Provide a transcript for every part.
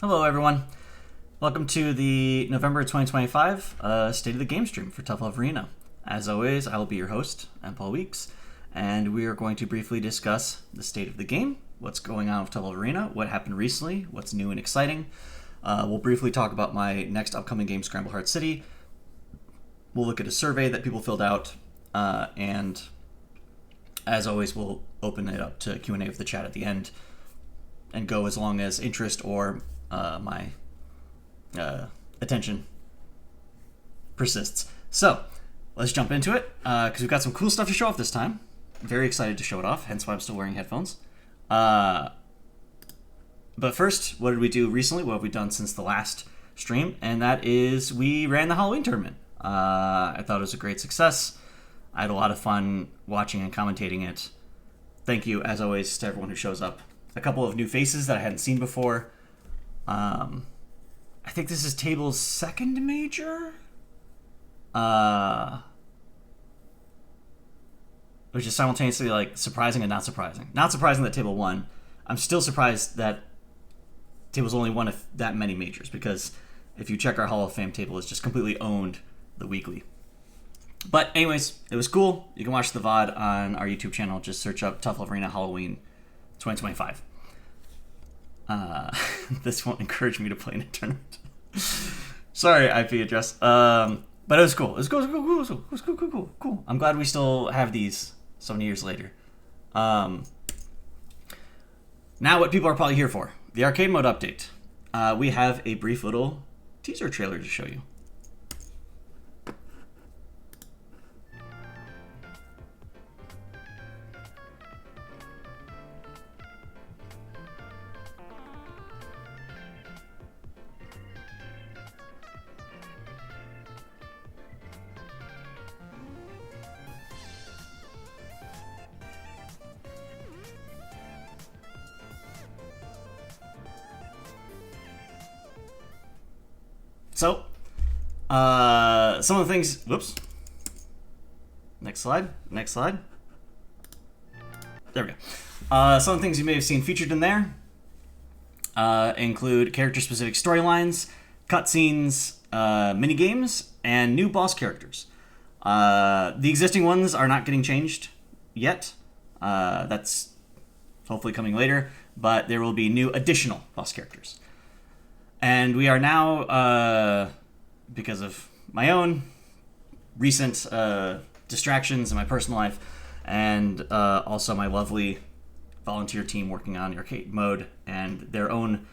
Hello, everyone. Welcome to the November 2025 State of the Game stream for Tough Love Arena. As always, I will be your host, I'm Paul Weeks, and we are going to briefly discuss the state of the game, what's going on with Tough Love Arena, what happened recently, what's new and exciting. We'll briefly talk about my next upcoming game, Scramble Heart City. We'll look at a survey that people filled out, and as always, we'll open it up to Q&A with the chat at the end and go as long as interest or my attention persists. So let's jump into it because we've got some cool stuff to show off this time. Very excited to show it off, hence why I'm still wearing headphones. But first, what did we do recently? What have we done since the last stream? And that is we ran the Halloween tournament. I thought it was a great success. I had a lot of fun watching and commentating it. Thank you, as always, to everyone who shows up. A couple of new faces that I hadn't seen before. I think this is table's second major, which is simultaneously like surprising and not surprising. Not surprising that table won. I'm still surprised that table's only won that many majors, because if you check our Hall of Fame table, it's just completely owned the weekly. But anyways, it was cool. You can watch the VOD on our YouTube channel. Just search up Tough Love Arena Halloween 2025. This won't encourage me to play in a tournament. Sorry, IP address. But it was cool. It was cool. I'm glad we still have these so many years later. Now what people are probably here for. The arcade mode update. We have a brief little teaser trailer to show you. So, some of the things, whoops. Next slide. There we go. Some of the things you may have seen featured in there include character-specific storylines, cutscenes, mini-games, and new boss characters. The existing ones are not getting changed yet. That's hopefully coming later, but there will be new additional boss characters. And we are now, because of my own recent distractions in my personal life, and also my lovely volunteer team working on the arcade mode and their own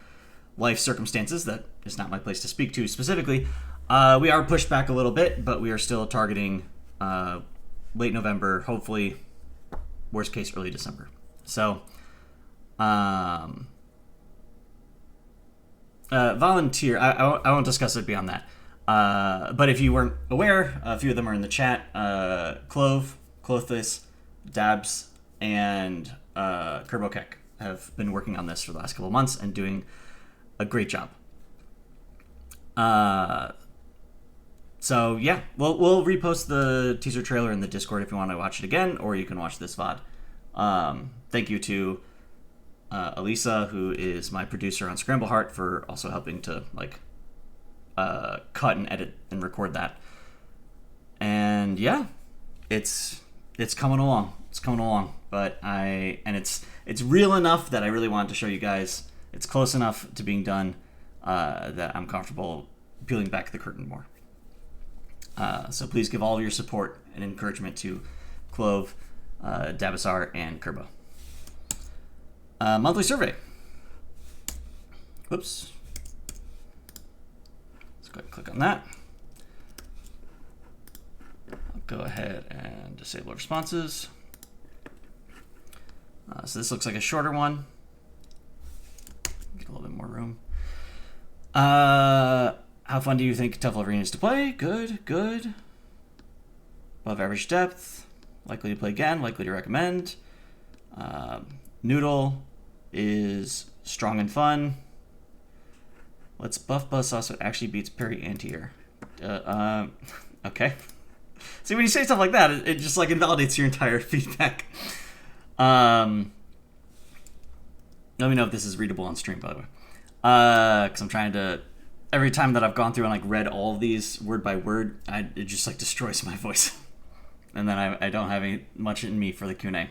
life circumstances that is not my place to speak to specifically, we are pushed back a little bit, but we are still targeting late November, hopefully, worst case, early December. So, volunteer. I won't discuss it beyond that. But if you weren't aware, a few of them are in the chat. Clothis, Dabs, and Kerbokek have been working on this for the last couple of months and doing a great job. So yeah, we'll repost the teaser trailer in the Discord if you want to watch it again, or you can watch this VOD. Thank you to Elisa, who is my producer on Scramble Heart, for also helping to cut and edit and record that. And yeah, it's coming along. But it's real enough that I really wanted to show you guys. It's close enough to being done that I'm comfortable peeling back the curtain more. So please give all of your support and encouragement to Clove, Dabasar, and Kerbo. Monthly survey. Whoops. Let's go ahead and click on that. I'll go ahead and disable responses. So this looks like a shorter one. Get a little bit more room. How fun do you think Tough Love Arena is to play? Good. Above average depth. Likely to play again. Likely to recommend. Noodle is strong and fun. Let's buff Buzzsaw so it actually beats Perry Antier. Okay. See, when you say stuff like that, it just like invalidates your entire feedback. Let me know if this is readable on stream, by the way. Because I'm trying to. Every time that I've gone through and like read all of these word by word, it just like destroys my voice, and then I don't have much in me for the Q&A.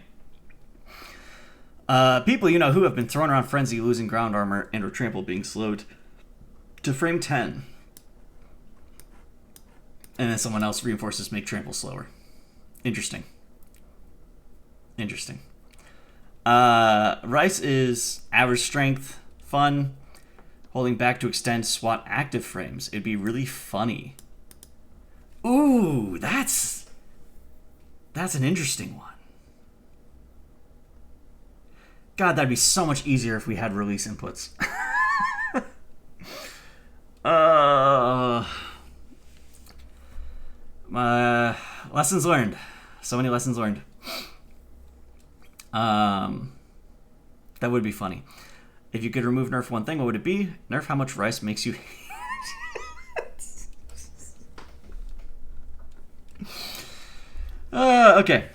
People you know who have been thrown around frenzy, losing ground armor and or trample, being slowed to frame 10, and then someone else reinforces make trample slower. Interesting. Rice is average strength, fun. Holding back to extend SWAT active frames. It'd be really funny. Ooh, that's an interesting one. God, that'd be so much easier if we had release inputs. Lessons learned. So many lessons learned. That would be funny. If you could remove nerf one thing, what would it be? Nerf how much rice makes you... Okay.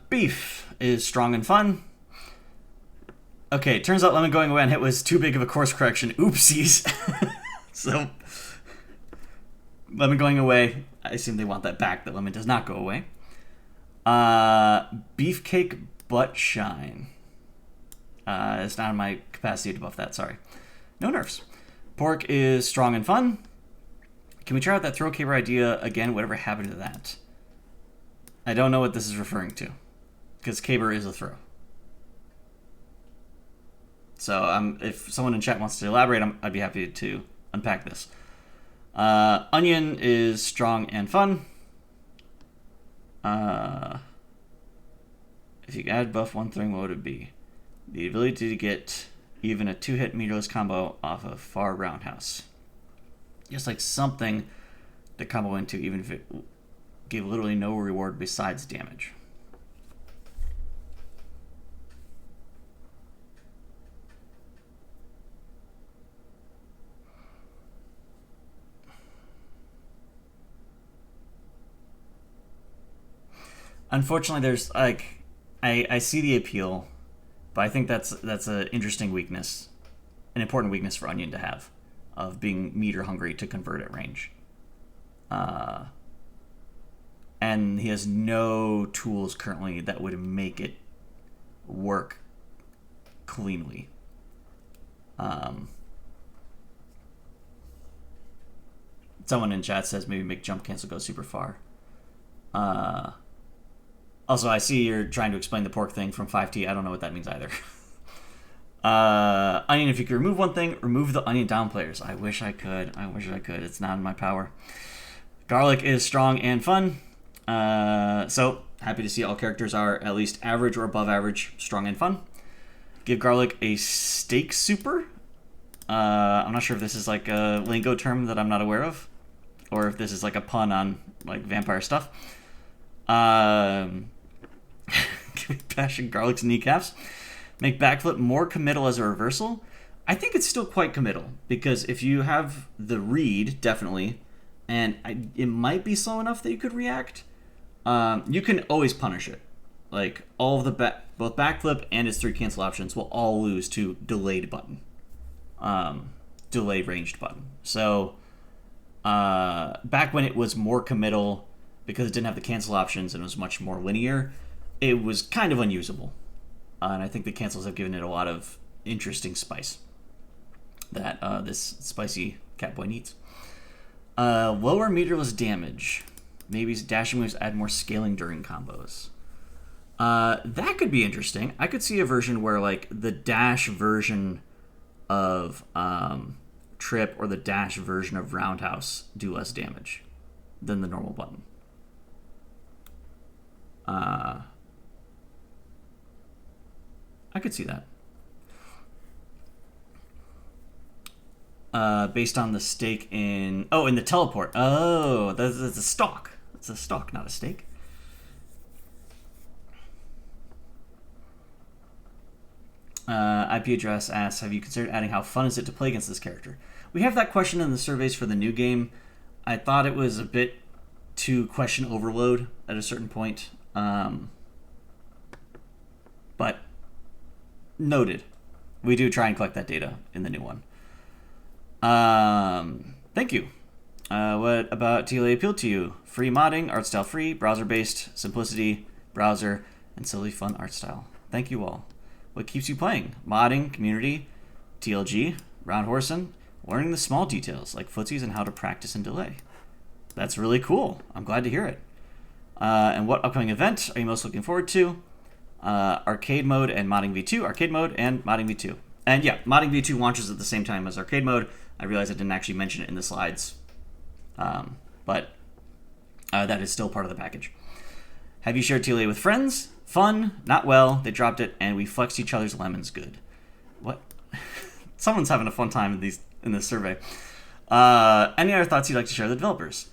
Beef is strong and fun. Okay, turns out lemon going away on hit was too big of a course correction. Oopsies. So, lemon going away. I assume they want that back. That lemon does not go away. Beefcake butt shine. It's not in my capacity to buff that, sorry. No nerfs. Pork is strong and fun. Can we try out that throw caber idea again? Whatever happened to that? I don't know what this is referring to, because caber is a throw. So if someone in chat wants to elaborate, I'd be happy to unpack this. Onion is strong and fun. If you add buff one thing, what would it be? The ability to get even a 2-hit meterless combo off a far roundhouse. Just like something to combo into, even if it gave literally no reward besides damage. Unfortunately, there's like I see the appeal, but I think that's an interesting weakness, an important weakness for Onion to have, of being meter hungry to convert at range. And he has no tools currently that would make it work cleanly. Someone in chat says maybe make jump cancel go super far. Also, I see you're trying to explain the pork thing from 5T. I don't know what that means either. Onion, if you could remove one thing, remove the onion down players. I wish I could. It's not in my power. Garlic is strong and fun. So, happy to see all characters are at least average or above average, strong and fun. Give Garlic a steak super. I'm not sure if this is like a lingo term that I'm not aware of, or if this is like a pun on like vampire stuff. Bashing Garlic's kneecaps. Make backflip more committal as a reversal. I think it's still quite committal, because if you have the read, definitely, and it might be slow enough that you could react, you can always punish it. Like, all of the both backflip and its 3 cancel options will all lose to delayed button. Delay ranged button. So, back when it was more committal, because it didn't have the cancel options and it was much more linear, it was kind of unusable. And I think the cancels have given it a lot of interesting spice that this spicy Catboy needs. Lower meterless damage. Maybe dashing moves add more scaling during combos. That could be interesting. I could see a version where like the dash version of Trip or the dash version of Roundhouse do less damage than the normal button. I could see that. Based on the stake in... Oh, in the teleport. Oh, that's a stalk. It's a stalk, not a stake. IP address asks, have you considered adding how fun is it to play against this character? We have that question in the surveys for the new game. I thought it was a bit too question overload at a certain point. But noted. We do try and collect that data in the new one. Thank you. What about TLA appealed to you? Free modding, art style free, browser-based, simplicity, browser, and silly fun art style. Thank you all. What keeps you playing? Modding, community, TLG, round horsing, learning the small details like footsies and how to practice and delay. That's really cool. I'm glad to hear it. And what upcoming event are you most looking forward to? Arcade mode and modding v2. Arcade mode and modding v2. And yeah, modding v2 launches at the same time as arcade mode. I realize I didn't actually mention it in the slides. But that is still part of the package. Have you shared TLA with friends? Fun, not well. They dropped it, and we flexed each other's lemons. Good. What? Someone's having a fun time in this survey. Any other thoughts you'd like to share with the developers?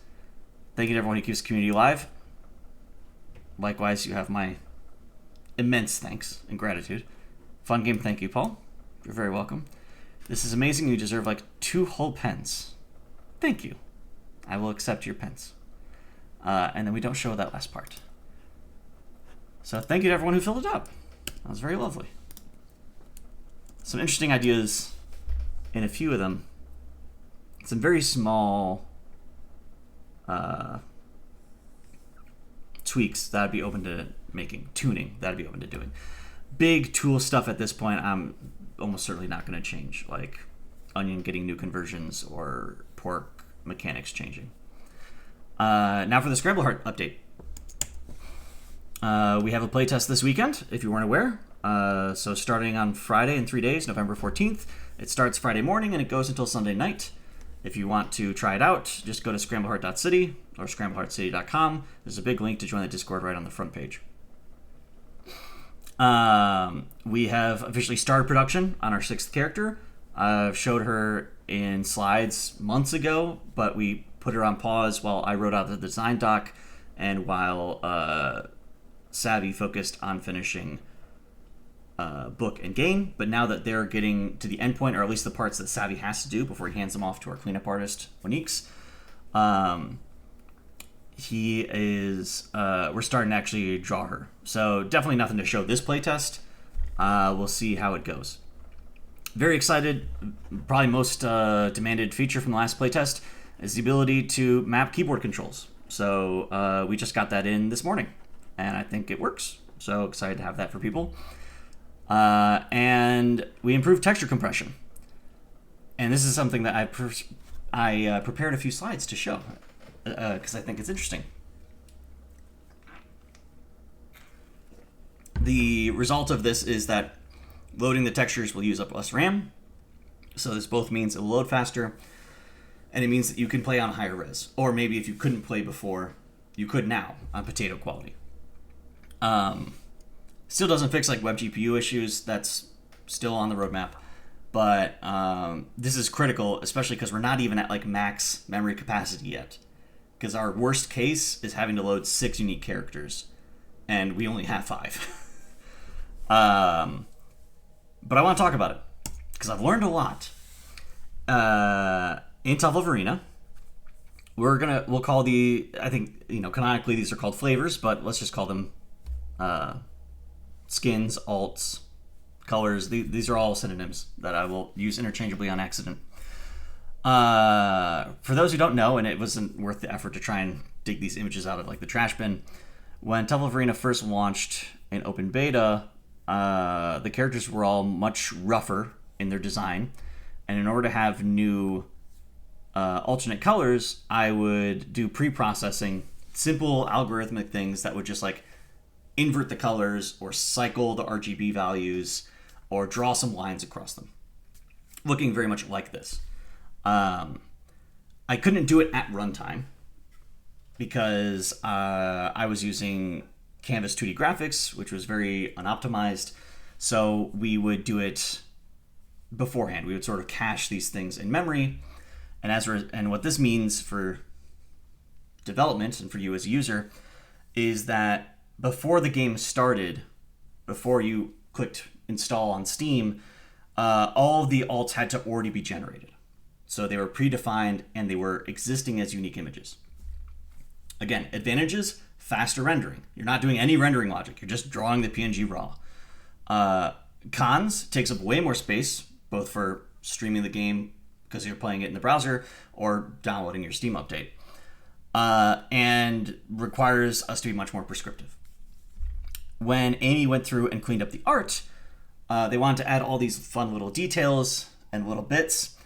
Thank you to everyone who keeps the community alive. Likewise, you have my immense thanks and gratitude. Fun game, thank you, Paul. You're very welcome. This is amazing. You deserve like 2 whole pence. Thank you. I will accept your pence. And then we don't show that last part. So thank you to everyone who filled it up. That was very lovely. Some interesting ideas in a few of them. Some very small tweaks that I'd be open to making. Tuning that I'd be open to doing. Big tool stuff at this point I'm almost certainly not going to change. Like Onion getting new conversions or pork mechanics changing. Now for the Scramble Heart update. We have a playtest this weekend, if you weren't aware. So starting on Friday in 3 days, November 14th. It starts Friday morning and it goes until Sunday night. If you want to try it out, just go to scrambleheart.city or scrambleheartcity.com. There's a big link to join the Discord right on the front page. We have officially started production on our 6th character. I've showed her in slides months ago, but we put her on pause while I wrote out the design doc and while Savvy focused on finishing book and game. But now that they're getting to the end point, or at least the parts that Savvy has to do before he hands them off to our cleanup artist, Monique's, he is we're starting to actually draw her. So definitely nothing to show this playtest. We'll see how it goes. Very excited. Probably most demanded feature from the last playtest is the ability to map keyboard controls. So we just got that in this morning, and I think it works. So excited to have that for people. And we improved texture compression. And this is something that I prepared a few slides to show because I think it's interesting. The result of this is that loading the textures will use up less RAM. So this both means it will load faster, and it means that you can play on higher res. Or maybe if you couldn't play before, you could now on potato quality. Still doesn't fix like web GPU issues. That's still on the roadmap. But this is critical, especially because we're not even at like max memory capacity yet. Because our worst case is having to load 6 unique characters, and we only have 5. But I want to talk about it because I've learned a lot. In Top of Arena, we'll call I think, canonically these are called flavors, but let's just call them skins, alts, colors. These are all synonyms that I will use interchangeably on accident. For those who don't know, and it wasn't worth the effort to try and dig these images out of like the trash bin, when Temple of Arena first launched in open beta, the characters were all much rougher in their design, and in order to have new alternate colors, I would do pre-processing, simple algorithmic things that would just like invert the colors or cycle the RGB values or draw some lines across them, looking very much like this. I couldn't do it at runtime because I was using Canvas 2D graphics, which was very unoptimized. So we would do it beforehand. We would sort of cache these things in memory. And what this means for development and for you as a user is that before the game started, before you clicked install on Steam, all of the alts had to already be generated. So they were predefined and they were existing as unique images. Again, advantages, faster rendering. You're not doing any rendering logic. You're just drawing the PNG raw. Cons, takes up way more space, both for streaming the game because you're playing it in the browser or downloading your Steam update, and requires us to be much more prescriptive. When Amy went through and cleaned up the art, they wanted to add all these fun little details and little bits,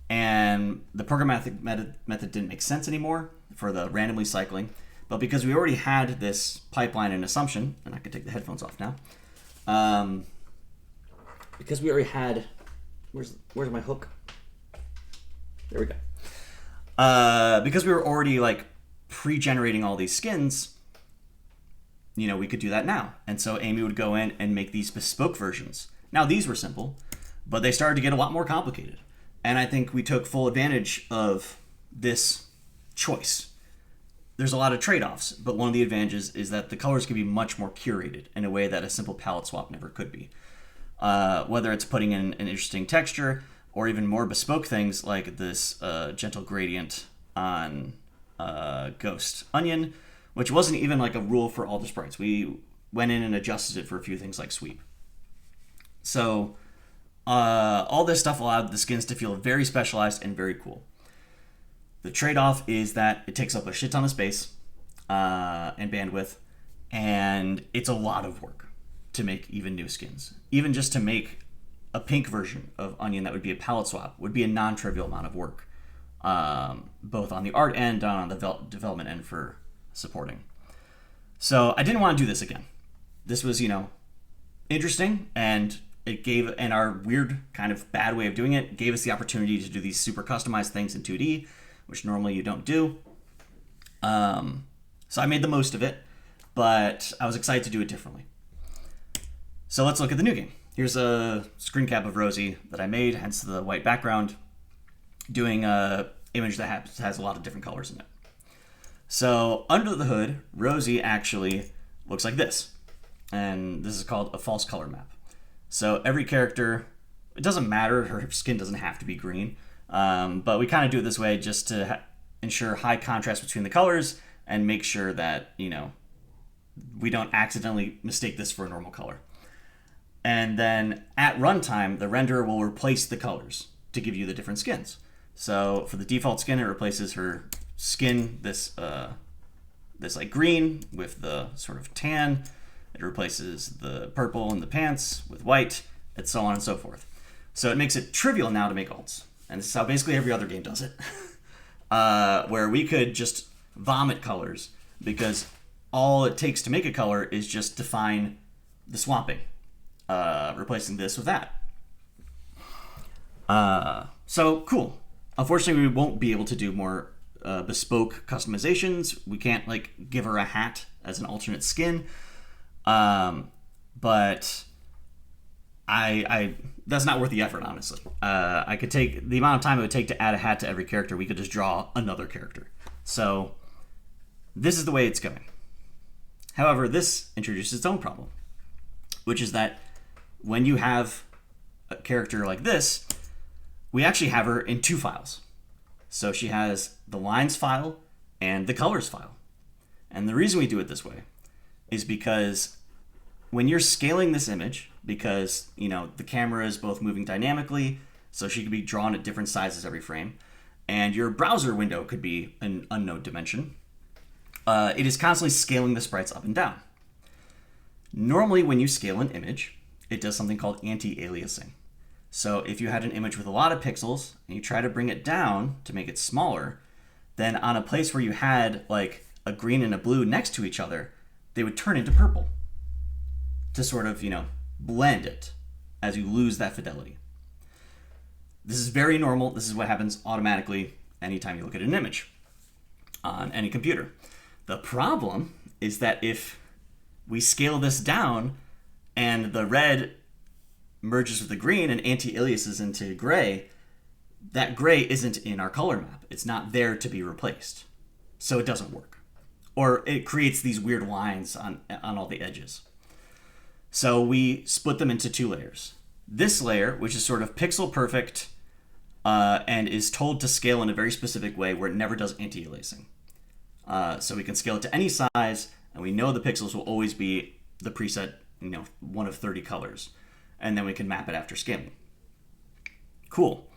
and the programmatic method didn't make sense anymore for the randomly cycling. But because we already had this pipeline and assumption, and I can take the headphones off now, because we already had, where's my hook? There we go. Because we were already like pre-generating all these skins, we could do that now. And so Amy would go in and make these bespoke versions. Now these were simple, but they started to get a lot more complicated. And I think we took full advantage of this choice. There's a lot of trade-offs, but one of the advantages is that the colors can be much more curated in a way that a simple palette swap never could be. Whether it's putting in an interesting texture or even more bespoke things like this gentle gradient on Ghost Onion, which wasn't even like a rule for all the sprites. We went in and adjusted it for a few things like sweep. So all this stuff allowed the skins to feel very specialized and very cool. The trade-off is that it takes up a shit ton of space and bandwidth, and it's a lot of work to make even new skins. Even just to make a pink version of Onion that would be a palette swap would be a non-trivial amount of work, both on the art end and on the development end for supporting. So I didn't want to do this again. This was, interesting, and it gave, and our weird kind of bad way of doing it gave us the opportunity to do these super customized things in 2D, which normally you don't do. So I made the most of it, but I was excited to do it differently. So let's look at the new game. Here's a screen cap of Rosie that I made, hence the white background, doing a image that has a lot of different colors in it. So under the hood, Rosie actually looks like this. And this is called a false color map. So every character, it doesn't matter, her skin doesn't have to be green, but we kind of do it this way just to ensure high contrast between the colors and make sure that, we don't accidentally mistake this for a normal color. And then at runtime, the renderer will replace the colors to give you the different skins. So for the default skin, it replaces her skin, this like green with the sort of tan. It replaces the purple in the pants with white, and so on and so forth. So it makes it trivial now to make alts. And this is how basically every other game does it. Where we could just vomit colors because all it takes to make a color is just define the swapping, replacing this with that. So cool. Unfortunately, we won't be able to do more bespoke customizations. We can't give her a hat as an alternate skin. But I that's not worth the effort, honestly. I could take the amount of time it would take to add a hat to every character. We could just draw another character. So this is the way it's going. However, this introduces its own problem, which is that when you have a character like this, we actually have her in two files. So she has the lines file and the colors file. And the reason we do it this way is because when you're scaling this image, because the camera is both moving dynamically, so she could be drawn at different sizes every frame, and your browser window could be an unknown dimension, it is constantly scaling the sprites up and down. Normally, when you scale an image, it does something called anti-aliasing. So if you had an image with a lot of pixels and you try to bring it down to make it smaller, then on a place where you had a green and a blue next to each other, they would turn into purple to sort of, blend it as you lose that fidelity. This is very normal. This is what happens automatically anytime you look at an image on any computer. The problem is that if we scale this down and the red merges with the green and anti-aliases into gray, that gray isn't in our color map. It's not there to be replaced. So it doesn't work. Or it creates these weird lines on all the edges. So we split them into two layers. This layer, which is sort of pixel perfect and is told to scale in a very specific way where it never does anti-aliasing. So we can scale it to any size, and we know the pixels will always be the preset, one of 30 colors. and then we can map it after scaling. Cool.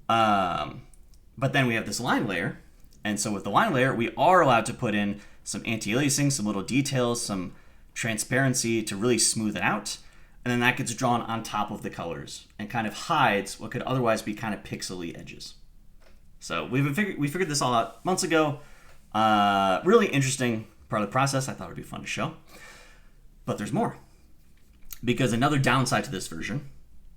But then we have this line layer, and so with the line layer, we are allowed to put in some anti-aliasing, some little details, some transparency to really smooth it out, and then that gets drawn on top of the colors and kind of hides what could otherwise be kind of pixely edges. So we figured this all out months ago. Really interesting part of the process. I thought it'd be fun to show. But there's more. Because another downside to this version,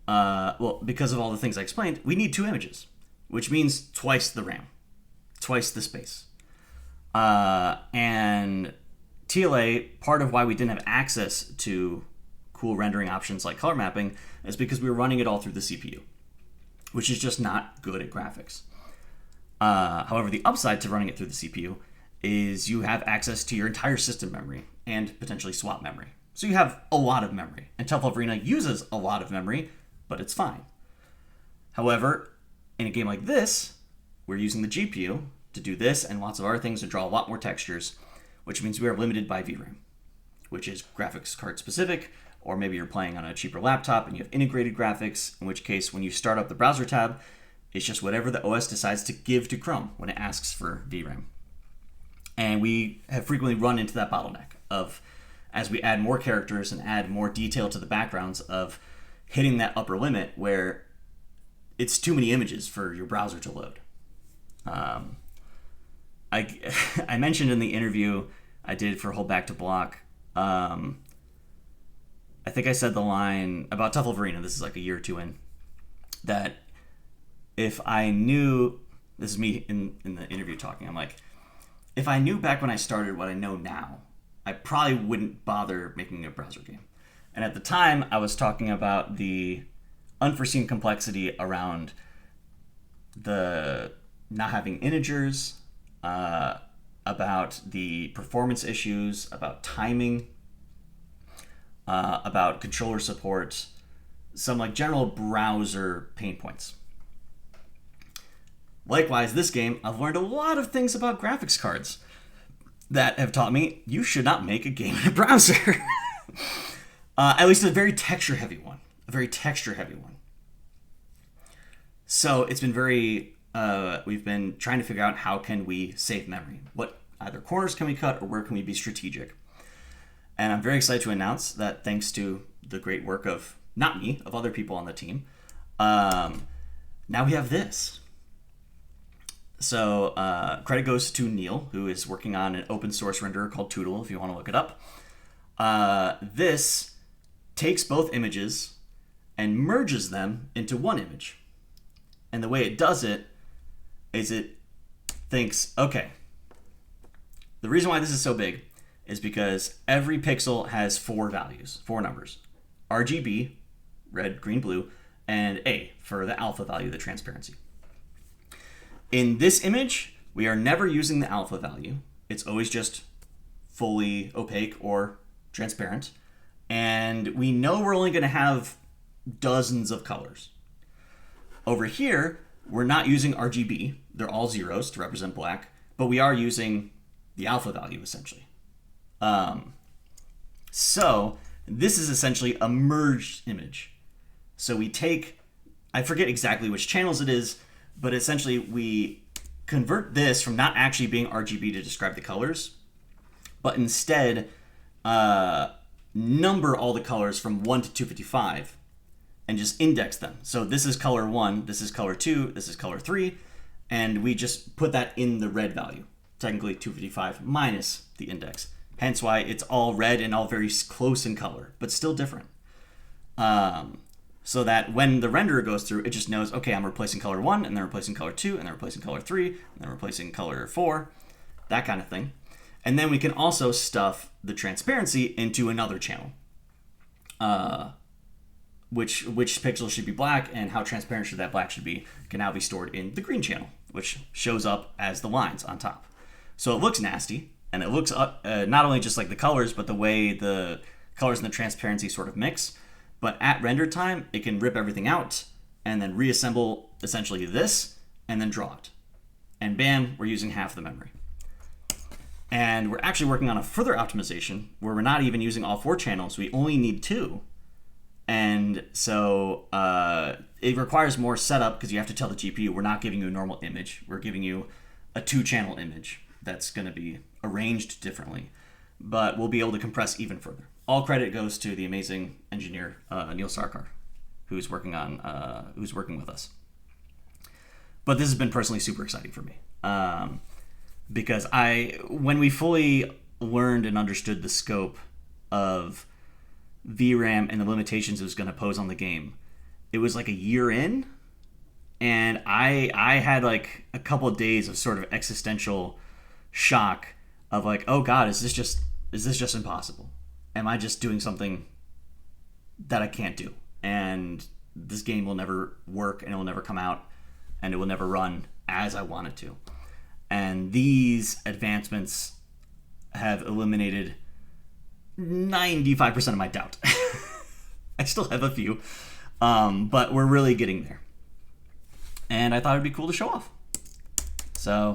because of all the things I explained, we need 2 images, which means twice the RAM, twice the space. And TLA, part of why we didn't have access to cool rendering options like color mapping is because we were running it all through the CPU, which is just not good at graphics. However, the upside to running it through the CPU is you have access to your entire system memory and potentially swap memory. So you have a lot of memory, and Tough Arena uses a lot of memory, but it's fine. However, in a game like this, we're using the GPU to do this and lots of other things to draw a lot more textures, which means we are limited by VRAM, which is graphics card specific, or maybe you're playing on a cheaper laptop and you have integrated graphics, in which case when you start up the browser tab, it's just whatever the OS decides to give to Chrome when it asks for VRAM. And we have frequently run into that bottleneck of, as we add more characters and add more detail to the backgrounds, of hitting that upper limit where it's too many images for your browser to load. I mentioned in the interview I did for Hold Back to Block, I think I said the line about Tough Arena, this is like a year or 2 in, that if I knew, this is me in the interview talking, I'm like, if I knew back when I started what I know now, I probably wouldn't bother making a browser game. And at the time, I was talking about the unforeseen complexity around the not having integers, about the performance issues, about timing, about controller support, some like general browser pain points. Likewise, this game, I've learned a lot of things about graphics cards that have taught me you should not make a game in a browser. At least a very texture-heavy one. So it's been we've been trying to figure out how can we save memory. What either corners can we cut, or where can we be strategic? And I'm very excited to announce that thanks to the great work of, not me, of other people on the team, now we have this. So credit goes to Neil, who is working on an open source renderer called Toodle, if you want to look it up. This takes both images and merges them into one image. And the way it does it is it thinks, okay, the reason why this is so big is because every pixel has 4 values, 4 numbers. RGB, red, green, blue, and A for the alpha value, the transparency. In this image, we are never using the alpha value. It's always just fully opaque or transparent. And we know we're only going to have dozens of colors. Over here, we're not using RGB. They're all zeros to represent black, but we are using the alpha value, essentially. So this is essentially a merged image. So we take, I forget exactly which channels it is, but essentially we convert this from not actually being RGB to describe the colors, but instead number all the colors from 1 to 255 and just index them. So this is color 1, this is color 2, this is color 3, and we just put that in the red value, technically 255 minus the index. Hence why it's all red and all very close in color, but still different. So that when the renderer goes through, it just knows, okay, I'm replacing color 1, and then replacing color 2, and then replacing color 3, and then replacing color 4, that kind of thing. And then we can also stuff the transparency into another channel. Which pixel should be black, and how transparent should that black should be can now be stored in the green channel, which shows up as the lines on top. So it looks nasty, and it looks not only just like the colors, but the way the colors and the transparency sort of mix. But at render time, it can rip everything out and then reassemble essentially this and then draw it. And bam, we're using half the memory. And we're actually working on a further optimization where we're not even using all 4 channels. We only need 2. And so it requires more setup because you have to tell the GPU, we're not giving you a normal image. We're giving you a 2-channel image that's going to be arranged differently. But we'll be able to compress even further. All credit goes to the amazing engineer, Neil Sarkar, who's working with us. But this has been personally super exciting for me. Because when we fully learned and understood the scope of VRAM and the limitations it was going to pose on the game, it was like a year in, and I had like a couple of days of sort of existential shock of like, oh god, is this just impossible? Am I just doing something that I can't do? And this game will never work, and it will never come out, and it will never run as I want it to. And these advancements have eliminated 95% of my doubt. I still have a few, but we're really getting there. And I thought it'd be cool to show off. So,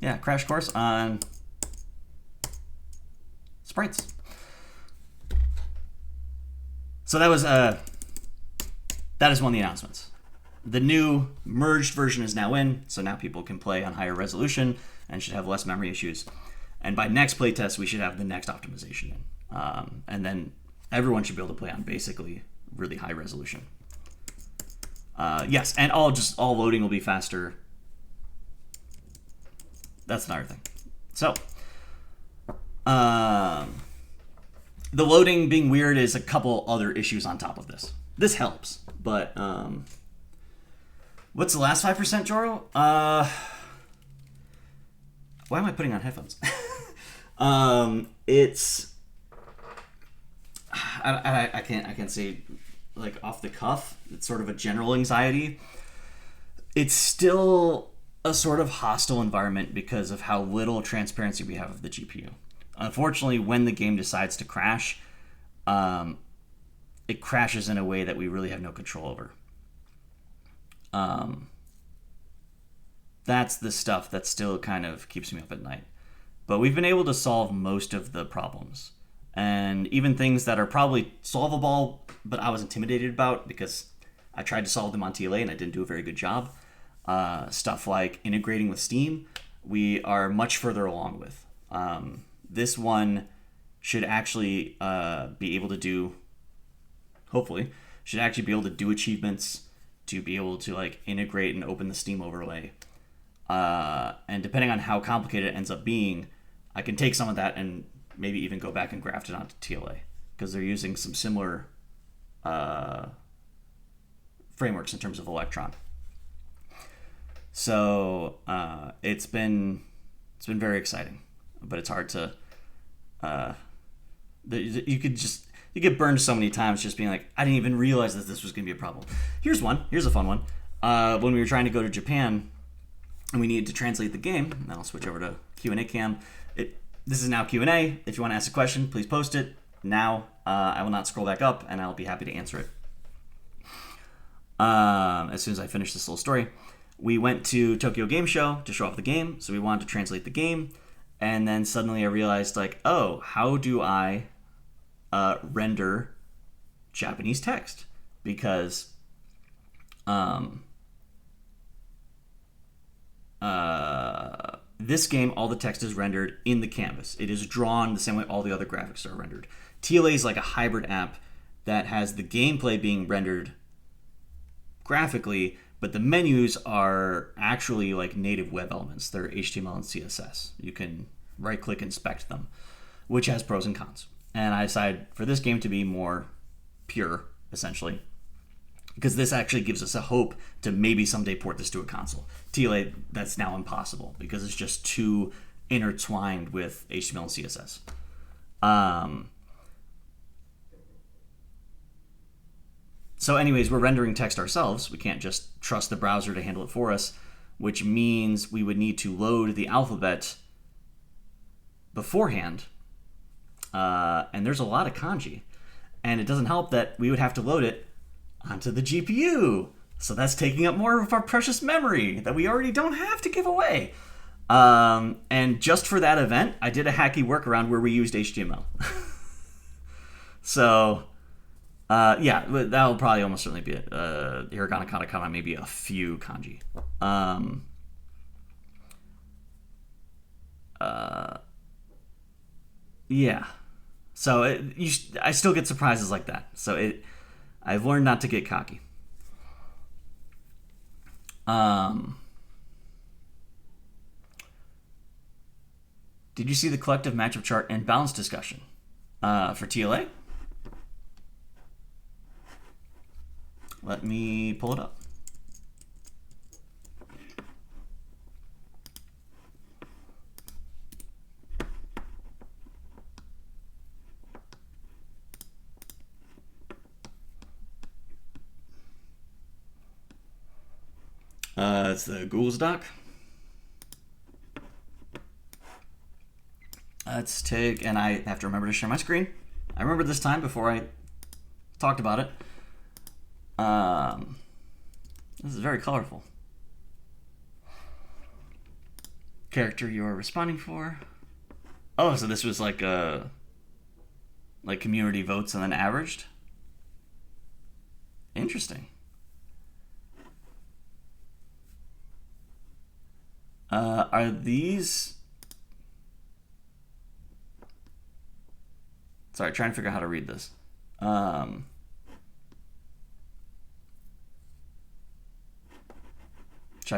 yeah, crash course on sprites. So that is one of the announcements. The new merged version is now in, so now people can play on higher resolution and should have less memory issues. And by next playtest, we should have the next optimization in. And then everyone should be able to play on basically really high resolution. Yes, and all loading will be faster. That's another thing. So, the loading being weird is a couple other issues on top of this. This helps, but what's the last 5%, Joro? Why am I putting on headphones? It's I can't say like off the cuff. It's sort of a general anxiety. It's still a sort of hostile environment because of how little transparency we have of the GPU. Unfortunately, when the game decides to crash, it crashes in a way that we really have no control over. That's the stuff that still kind of keeps me up at night. But we've been able to solve most of the problems. And even things that are probably solvable, but I was intimidated about because I tried to solve them on TLA and I didn't do a very good job. Stuff like integrating with Steam, we are much further along with. This one should actually be able to do, hopefully, should actually be able to do achievements, to be able to like integrate and open the Steam overlay. And depending on how complicated it ends up being, I can take some of that and maybe even go back and graft it onto TLA because they're using some similar frameworks in terms of Electron. So it's been very exciting, but it's hard to you get burned so many times just being like, I didn't even realize that this was going to be a problem. Here's a fun one. When we were trying to go to Japan and we needed to translate the game, and I'll switch over to Q&A cam. This is now Q&A. If you want to ask a question, please post it now. I will not scroll back up, and I'll be happy to answer it as soon as I finish this little story. We went to Tokyo Game Show to show off the game, so we wanted to translate the game, and then suddenly I realized, like, oh, how do I render Japanese text? Because this game, all the text is rendered in the canvas. It is drawn the same way all the other graphics are rendered. TLA is like a hybrid app that has the gameplay being rendered graphically, but the menus are actually like native web elements. They're HTML and CSS. You can right-click inspect them, which has pros and cons. And I decided for this game to be more pure, essentially, because this actually gives us a hope to maybe someday port this to a console. TLA, that's now impossible because it's just too intertwined with HTML and CSS. So anyways, we're rendering text ourselves. We can't just trust the browser to handle it for us, which means we would need to load the alphabet beforehand. And there's a lot of kanji. And it doesn't help that we would have to load it onto the GPU. So that's taking up more of our precious memory that we already don't have to give away. And just for that event, I did a hacky workaround where we used HTML. So Yeah, that'll probably almost certainly be it. Hiragana, katakana, maybe a few kanji. Yeah. So I still get surprises like that. So I've learned not to get cocky. Did you see the collective matchup chart and balance discussion for TLA? Let me pull it up. It's the Google's doc. Let's take, and I have to remember to share my screen. I remembered this time before I talked about it. This is very colorful. Character you are responding for. Oh, so this was like community votes and then averaged. Interesting. Are these? Sorry, trying to figure out how to read this. Should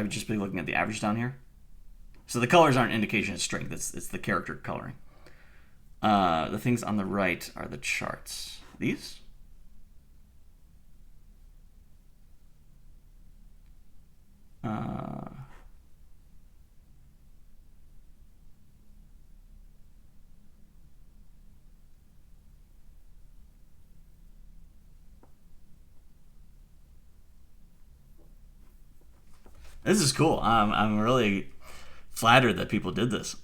I just be looking at the average down here? So the colors aren't indication of strength. It's the character coloring. The things on the right are the charts. These? This is cool. I'm really flattered that people did this.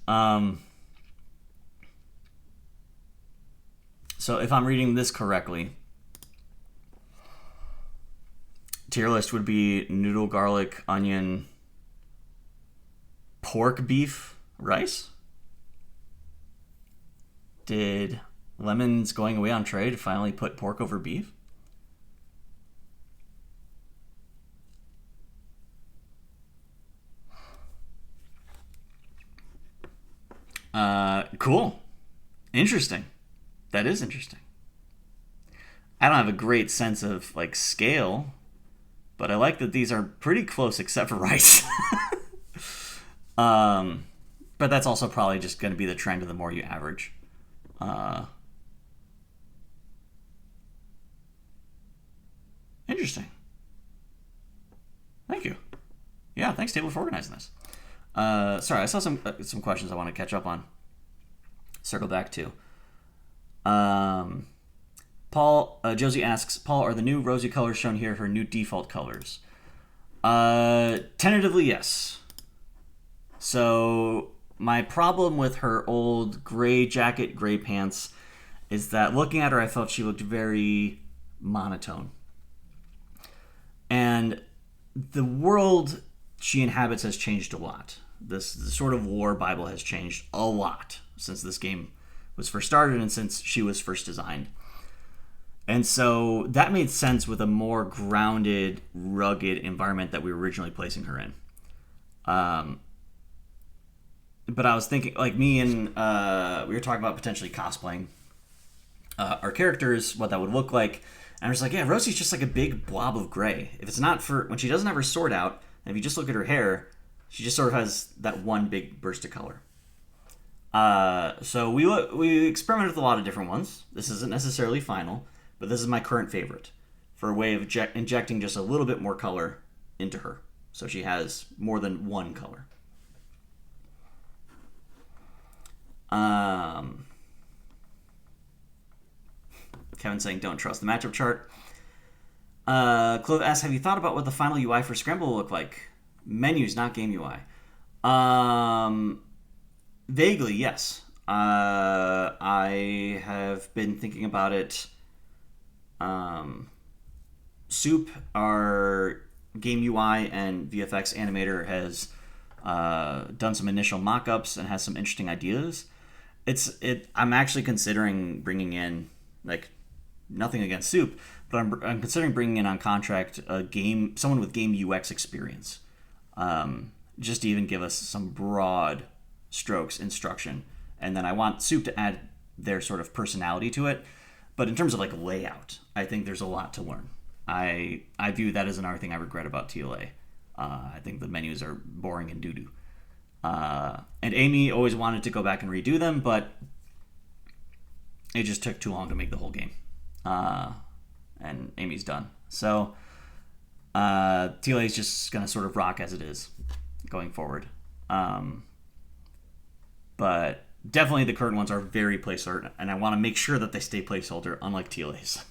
So if I'm reading this correctly, tier list would be noodle, garlic, onion, pork, beef, rice. Did Lemon's going away on trade finally put pork over beef? Cool. Interesting. That is interesting. I don't have a great sense of like scale, but I like that these are pretty close except for rice. But that's also probably just going to be the trend of the more you average. Interesting. Thank you. Yeah, thanks, Table, for organizing this. Sorry, I saw some questions I want to catch up on. Circle back to. Paul, Josie asks, Paul, are the new rosy colors shown here her new default colors? Tentatively, yes. So my problem with her old gray jacket, gray pants is that looking at her, I felt she looked very monotone. And the world she inhabits has changed a lot. The sort of war Bible has changed a lot since this game was first started and since she was first designed. And so that made sense with a more grounded, rugged environment that we were originally placing her in. But I was thinking, like me and we were talking about potentially cosplaying our characters, what that would look like. And I was like, yeah, Rosie's just like a big blob of gray. If it's not for, when she doesn't have her sword out, and if you just look at her hair, she just sort of has that one big burst of color. So we experimented with a lot of different ones. This isn't necessarily final, but this is my current favorite for a way of injecting just a little bit more color into her. So she has more than one color. Kevin saying don't trust the matchup chart. Clove asks, have you thought about what the final UI for Scramble will look like? Menus, not game UI. Vaguely, yes. I have been thinking about it. Soup, our game UI and VFX animator, has done some initial mock-ups and has some interesting ideas. I'm actually considering bringing in, like, nothing against Soup, but I'm considering bringing in on contract someone with game UX experience, just to even give us some broad strokes instruction. And then I want Soup to add their sort of personality to it. But in terms of like layout, I think there's a lot to learn. I view that as another thing I regret about TLA. I think the menus are boring and doo-doo. And Amy always wanted to go back and redo them, but it just took too long to make the whole game. And Amy's done. So TLA is just going to sort of rock as it is going forward. But definitely the current ones are very placeholder, and I want to make sure that they stay placeholder, unlike TLA's.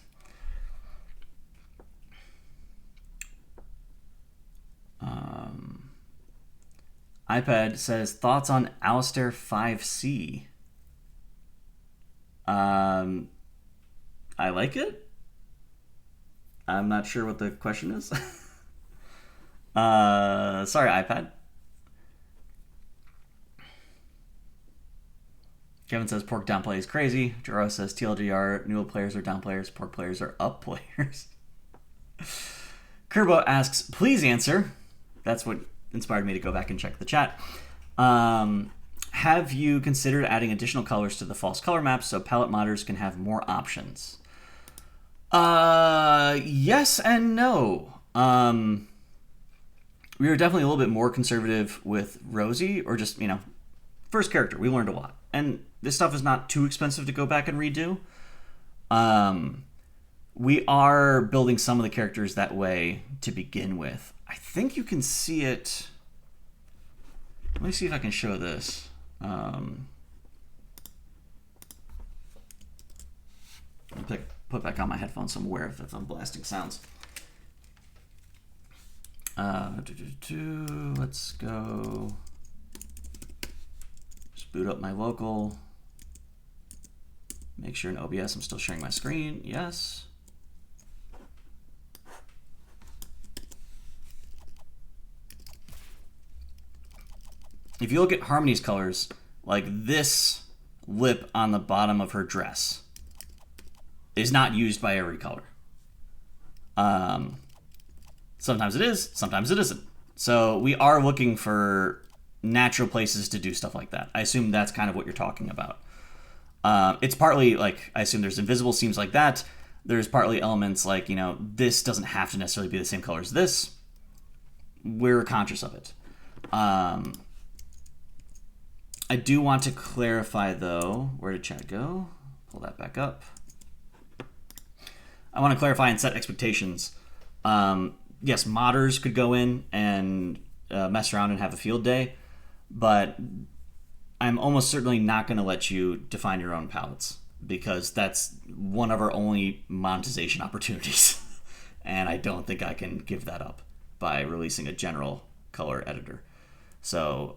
iPad says, thoughts on Alistair 5C? I like it. I'm not sure what the question is. Sorry, iPad. Kevin says pork downplay is crazy. Jaro says TLDR, new players are down players, pork players are up players. Kerbo asks, please answer. That's what inspired me to go back and check the chat. Have you considered adding additional colors to the false color maps so palette modders can have more options? Yes and no. We were definitely a little bit more conservative with Rosie, or just, first character. We learned a lot. And this stuff is not too expensive to go back and redo. We are building some of the characters that way to begin with. I think you can see it. Let me see if I can show this. Put back on my headphones so I'm aware if I'm blasting sounds. Let's go. Just boot up my local. Make sure in OBS I'm still sharing my screen. Yes. If you look at Harmony's colors, like this lip on the bottom of her dress is not used by every color. Sometimes it is, sometimes it isn't. So we are looking for natural places to do stuff like that. I assume that's kind of what you're talking about. It's partly like, I assume there's invisible seams like that. There's partly elements like, this doesn't have to necessarily be the same color as this. We're conscious of it. I do want to clarify, though. Where did chat go? Pull that back up. I want to clarify and set expectations. Yes, modders could go in and mess around and have a field day, but I'm almost certainly not going to let you define your own palettes, because that's one of our only monetization opportunities. And I don't think I can give that up by releasing a general color editor. So,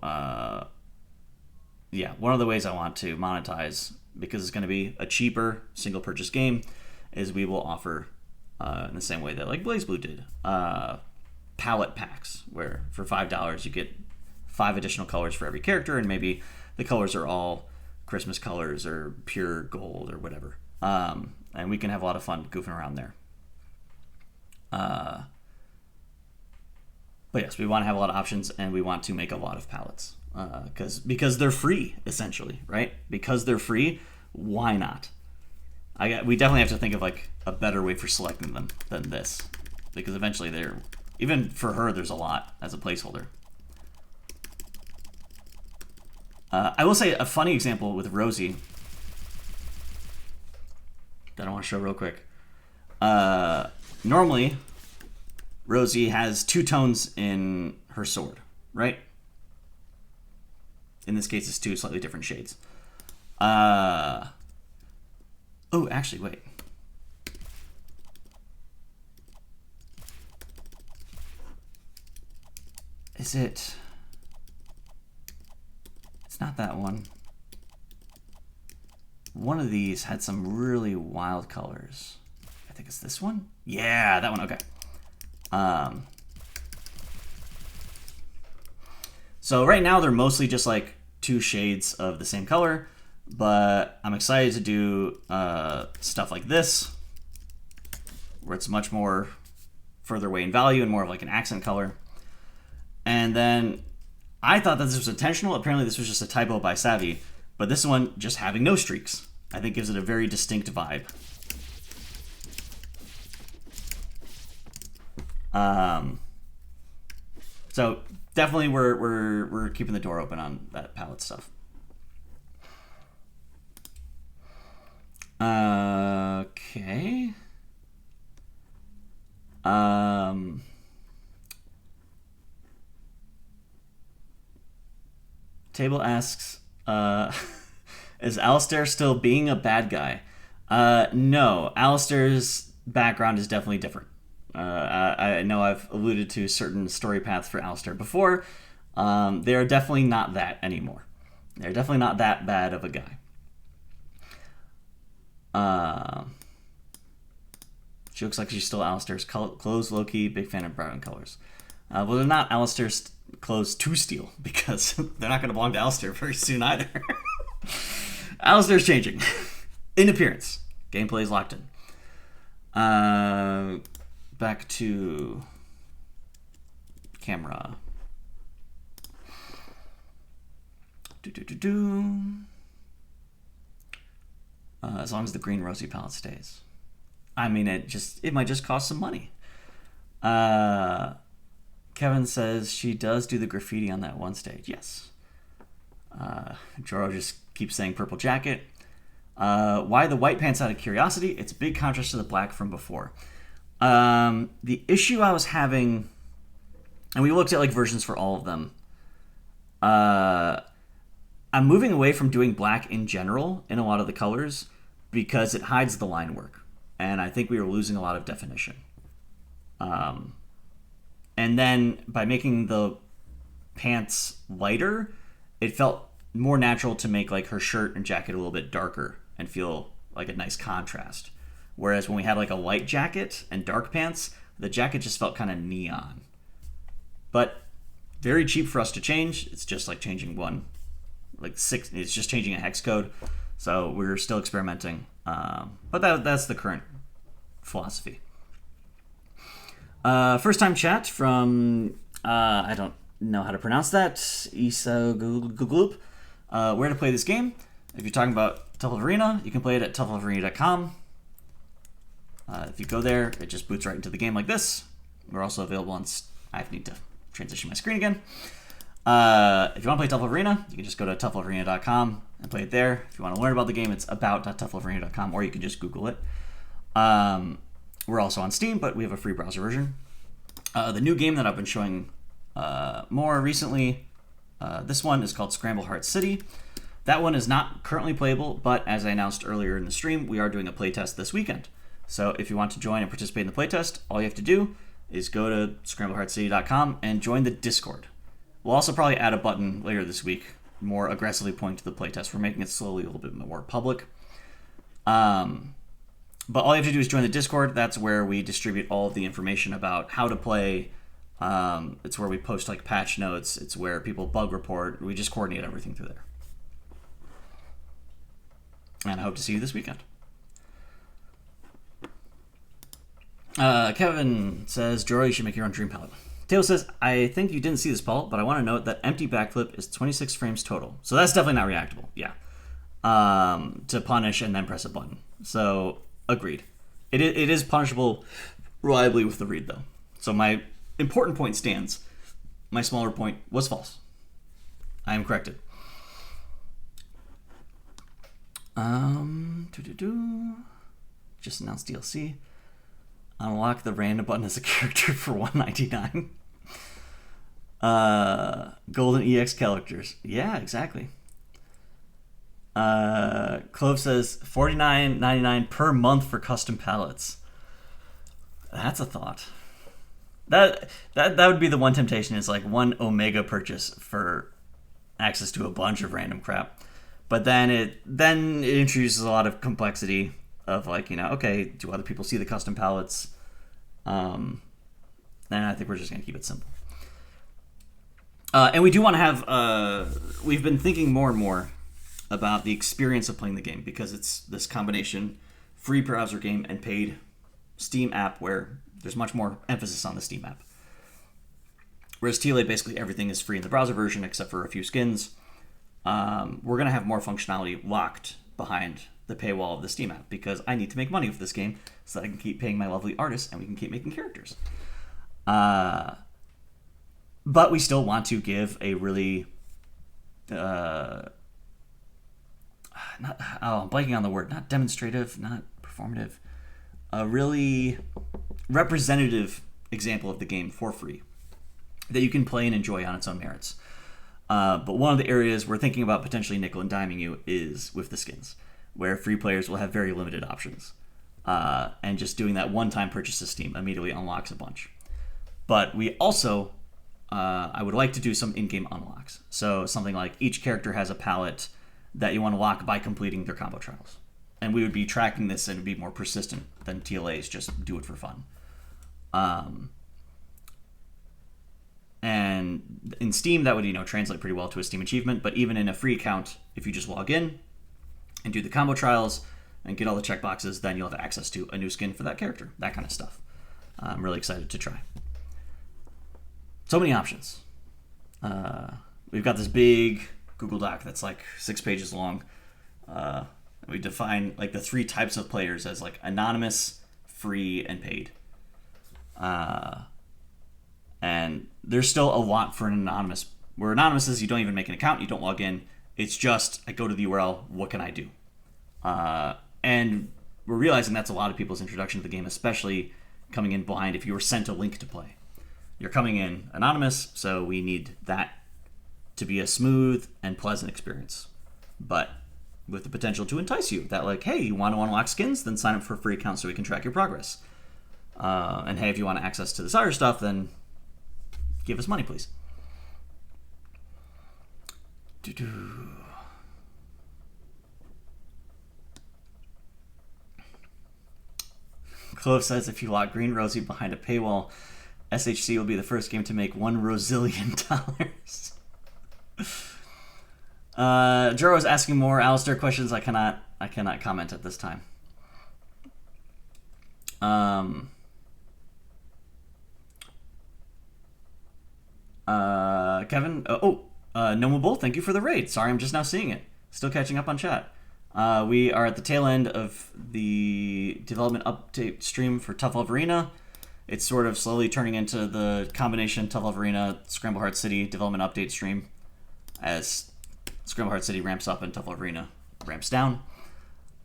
yeah, one of the ways I want to monetize, because it's going to be a cheaper single purchase game, is we will offer, in the same way that like BlazBlue did, palette packs, where for $5 you get 5 additional colors for every character, and maybe the colors are all Christmas colors or pure gold or whatever. And we can have a lot of fun goofing around there. But yes, we want to have a lot of options, and we want to make a lot of palettes. Because they're free, essentially, right? Because they're free, why not? We definitely have to think of like a better way for selecting them than this, because eventually even for her, there's a lot as a placeholder. I will say a funny example with Rosie that I want to show real quick. Normally, Rosie has 2 tones in her sword, right? In this case, it's 2 slightly different shades. Oh, actually, wait. Is it? It's not that one. One of these had some really wild colors. I think it's this one. Yeah, that one. Okay. So right now they're mostly just like 2 shades of the same color, but I'm excited to do stuff like this, where it's much more further away in value and more of like an accent color. And then I thought that this was intentional. Apparently this was just a typo by Savvy, but this one just having no streaks, I think gives it a very distinct vibe. So definitely we're keeping the door open on that palette stuff. Okay. Table asks, is Alistair still being a bad guy? No, Alistair's background is definitely different. I know I've alluded to certain story paths for Alistair before. They're definitely not that anymore. They're definitely not that bad of a guy. She looks like she's still Alistair's clothes, low-key, big fan of brown colors. Well, they're not Alistair's clothes to steal, because they're not going to belong to Alistair very soon either. Alistair's changing. In appearance. Gameplay is locked in. Back to camera. As long as the green rosy palette stays. I mean, it might just cost some money. Kevin says she does do the graffiti on that one stage. Yes. Joro just keeps saying purple jacket. Why the white pants out of curiosity? It's a big contrast to the black from before. The issue I was having, and we looked at like versions for all of them. I'm moving away from doing black in general in a lot of the colors because it hides the line work. And I think we were losing a lot of definition. And then by making the pants lighter, it felt more natural to make like her shirt and jacket a little bit darker and feel like a nice contrast. Whereas when we had like a light jacket and dark pants, the jacket just felt kind of neon. But very cheap for us to change. It's just like changing it's just changing a hex code. So we're still experimenting. But that's the current philosophy. First time chat from, I don't know how to pronounce that, Isa Gloop. Where to play this game? If you're talking about Tough Love Arena, you can play it at toughlovearena.com. If you go there, it just boots right into the game like this. We're also available on... I need to transition my screen again. If you want to play Tough Love Arena, you can just go to toughlovearena.com and play it there. If you want to learn about the game, it's about.toughlovearena.com, or you can just Google it. We're also on Steam, but we have a free browser version. The new game that I've been showing more recently, this one is called Scramble Heart City. That one is not currently playable, but as I announced earlier in the stream, we are doing a playtest this weekend. So if you want to join and participate in the playtest, all you have to do is go to scrambleheartcity.com and join the Discord. We'll also probably add a button later this week, more aggressively pointing to the playtest. We're making it slowly a little bit more public. But all you have to do is join the Discord. That's where we distribute all of the information about how to play. It's where we post like patch notes. It's where people bug report. We just coordinate everything through there. And I hope to see you this weekend. Kevin says, Joro, you should make your own dream palette. Taylor says, I think you didn't see this, Paul, but I want to note that empty backflip is 26 frames total. So that's definitely not reactable. Yeah. To punish and then press a button. So, agreed. It is punishable reliably with the read, though. So my important point stands. My smaller point was false. I am corrected. Just announced DLC. Unlock the random button as a character for $1.99. Golden EX characters. Yeah, exactly. Clove says $49.99 per month for custom palettes. That's a thought. That would be the one temptation, is like one Omega purchase for access to a bunch of random crap. But then it introduces a lot of complexity of like, okay, do other people see the custom palettes? Then I think we're just going to keep it simple. And we do want to have, we've been thinking more and more about the experience of playing the game, because it's this combination free browser game and paid Steam app where there's much more emphasis on the Steam app. Whereas TLA, basically everything is free in the browser version except for a few skins. We're going to have more functionality locked behind the paywall of the Steam app because I need to make money with this game so that I can keep paying my lovely artists and we can keep making characters. But we still want to give a really... I'm blanking on the word. Not demonstrative, not performative. A really representative example of the game for free that you can play and enjoy on its own merits. But one of the areas we're thinking about potentially nickel and diming you is with the skins, where free players will have very limited options. And just doing that one-time purchase to Steam immediately unlocks a bunch. But we also, I would like to do some in-game unlocks. So something like each character has a palette that you want to lock by completing their combo trials. And we would be tracking this and it would be more persistent than TLA's just do it for fun. And in Steam, that would translate pretty well to a Steam achievement. But even in a free account, if you just log in and do the combo trials and get all the checkboxes, then you'll have access to a new skin for that character. That kind of stuff. I'm really excited to try. So many options. We've got this big Google Doc that's like 6 pages long. We define like the 3 types of players as like anonymous, free, and paid. And there's still a lot for an anonymous. Where anonymous is you don't even make an account, you don't log in. It's just, I go to the URL, what can I do? And we're realizing that's a lot of people's introduction to the game, especially coming in blind if you were sent a link to play. You're coming in anonymous, so we need that to be a smooth and pleasant experience. But with the potential to entice you, that like, hey, you want to unlock skins? Then sign up for a free account so we can track your progress. And hey, if you want access to this other stuff, then give us money, please. Clove says if you lock Green Rosie behind a paywall, SHC will be the first game to make $1 Rosillion. Juro is asking more Alistair questions. I cannot comment at this time. Kevin, Nomable, thank you for the raid. Sorry, I'm just now seeing it. Still catching up on chat. We are at the tail end of the development update stream for Tough Love Arena. It's sort of slowly turning into the combination Tough Love Arena, Scramble Heart City development update stream as Scramble Heart City ramps up and Tough Love Arena ramps down.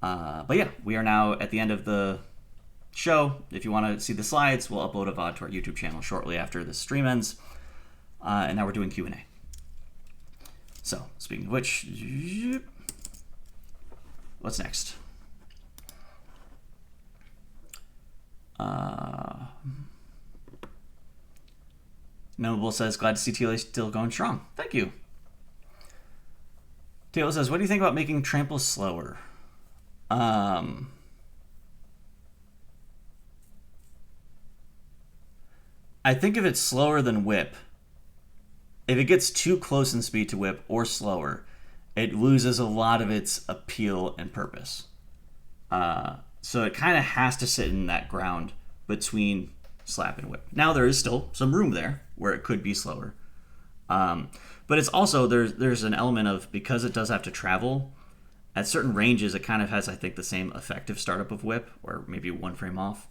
But yeah, we are now at the end of the show. If you want to see the slides, we'll upload a VOD to our YouTube channel shortly after the stream ends. And now we're doing Q&A. So, speaking of which, what's next? Noble says, glad to see TLA still going strong. Thank you. Taylor says, what do you think about making Trample slower? I think if it's slower than Whip, if it gets too close in speed to Whip or slower, it loses a lot of its appeal and purpose. So it kind of has to sit in that ground between Slap and Whip. Now there is still some room there where it could be slower. But it's also, there's an element of, because it does have to travel, at certain ranges it kind of has, I think, the same effective startup of Whip, or maybe 1 frame off.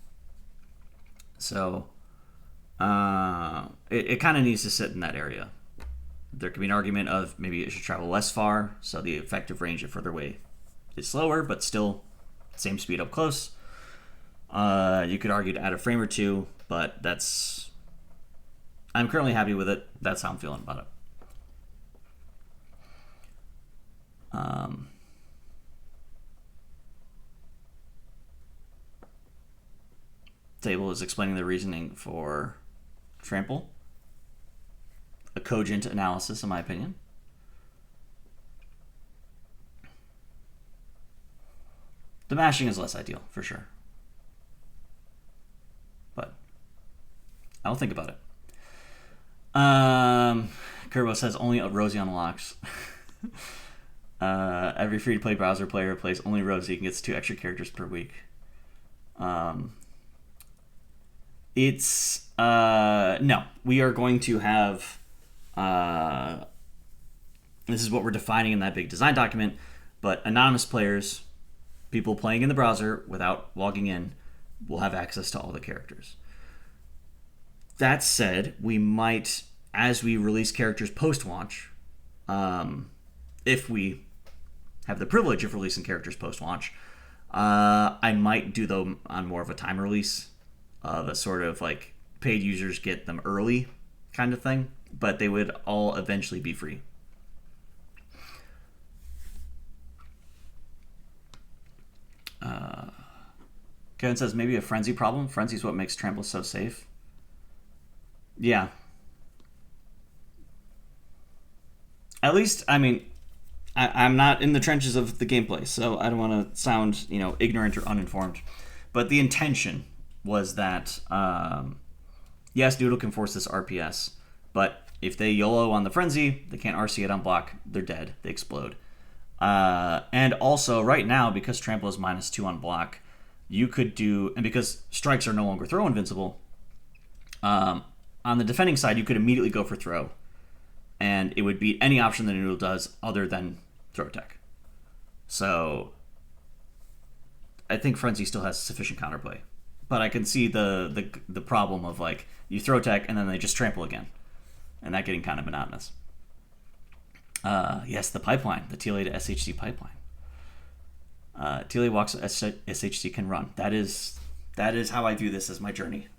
So it kind of needs to sit in that area. There could be an argument of maybe it should travel less far, so the effective range of further away is slower, but still same speed up close. You could argue to add a frame or 2, but that's... I'm currently happy with it. That's how I'm feeling about it. Table is explaining the reasoning for Trample. A cogent analysis, in my opinion. The mashing is less ideal, for sure. But I'll think about it. Kerbo says only a Rosie unlocks. Every free-to-play browser player plays only Rosie and gets 2 extra characters per week. It's no. We are going to have this is what we're defining in that big design document, but anonymous players, people playing in the browser without logging in, will have access to all the characters. That said, we might, as we release characters post-launch, if we have the privilege of releasing characters post-launch, I might do them on more of a time release, of a sort of like paid users get them early kind of thing, but they would all eventually be free. Kevin says maybe a frenzy problem. Frenzy's what makes Trample so safe. Yeah. At least, I mean, I'm not in the trenches of the gameplay, so I don't want to sound, ignorant or uninformed. But the intention was that, yes, Doodle can force this RPS, but if they YOLO on the frenzy, they can't RC it on block, they're dead, they explode. And also, right now, because Trample is -2 on block, you could do, and because strikes are no longer throw invincible, on the defending side, you could immediately go for throw, and it would beat any option that Noodle does other than throw tech. So, I think Frenzy still has sufficient counterplay, but I can see the problem of like you throw tech and then they just trample again, and that getting kind of monotonous. Yes, the pipeline, the TLA to SHC pipeline. TLA walks SHC can run. That is how I view this as my journey.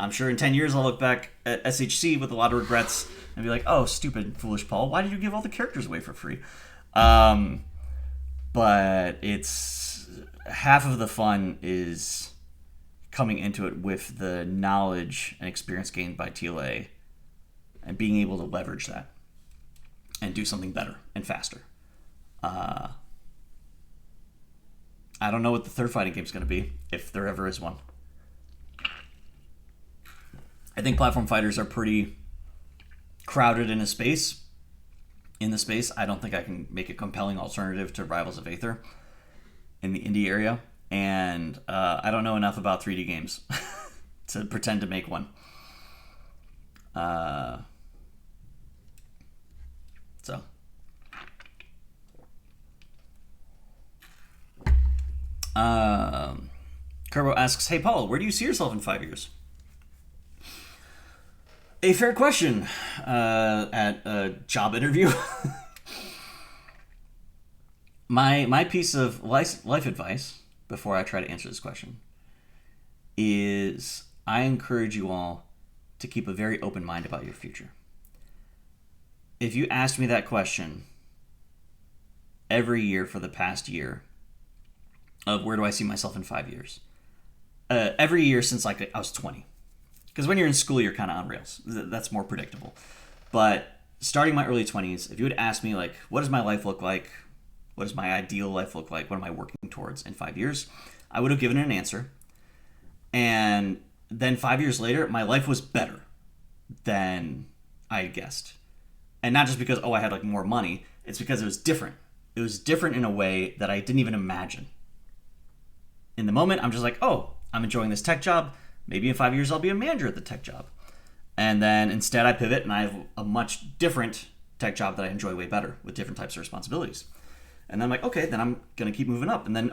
I'm sure in 10 years I'll look back at SHC with a lot of regrets and be like, oh, stupid, foolish Paul, why did you give all the characters away for free? But it's half of the fun is coming into it with the knowledge and experience gained by TLA and being able to leverage that and do something better and faster. I don't know what the third fighting game is going to be, if there ever is one. I think platform fighters are pretty crowded in the space. I don't think I can make a compelling alternative to Rivals of Aether in the indie area. And I don't know enough about 3D games to pretend to make one. So. Kerbo asks, hey Paul, where do you see yourself in 5 years? A fair question at a job interview. My piece of life advice before I try to answer this question is I encourage you all to keep a very open mind about your future. If you asked me that question every year for the past year of where do I see myself in 5 years, every year since I was 20. Because when you're in school, you're kind of on rails. That's more predictable. But starting my early 20s, if you would ask me, like, what does my life look like? What does my ideal life look like? What am I working towards in 5 years? I would have given an answer. And then 5 years later, my life was better than I had guessed. And not just because, I had like more money. It's because it was different. It was different in a way that I didn't even imagine. In the moment, I'm just like, I'm enjoying this tech job. Maybe in 5 years I'll be a manager at the tech job. And then instead I pivot and I have a much different tech job that I enjoy way better with different types of responsibilities. And then I'm like, okay, then I'm going to keep moving up. And then,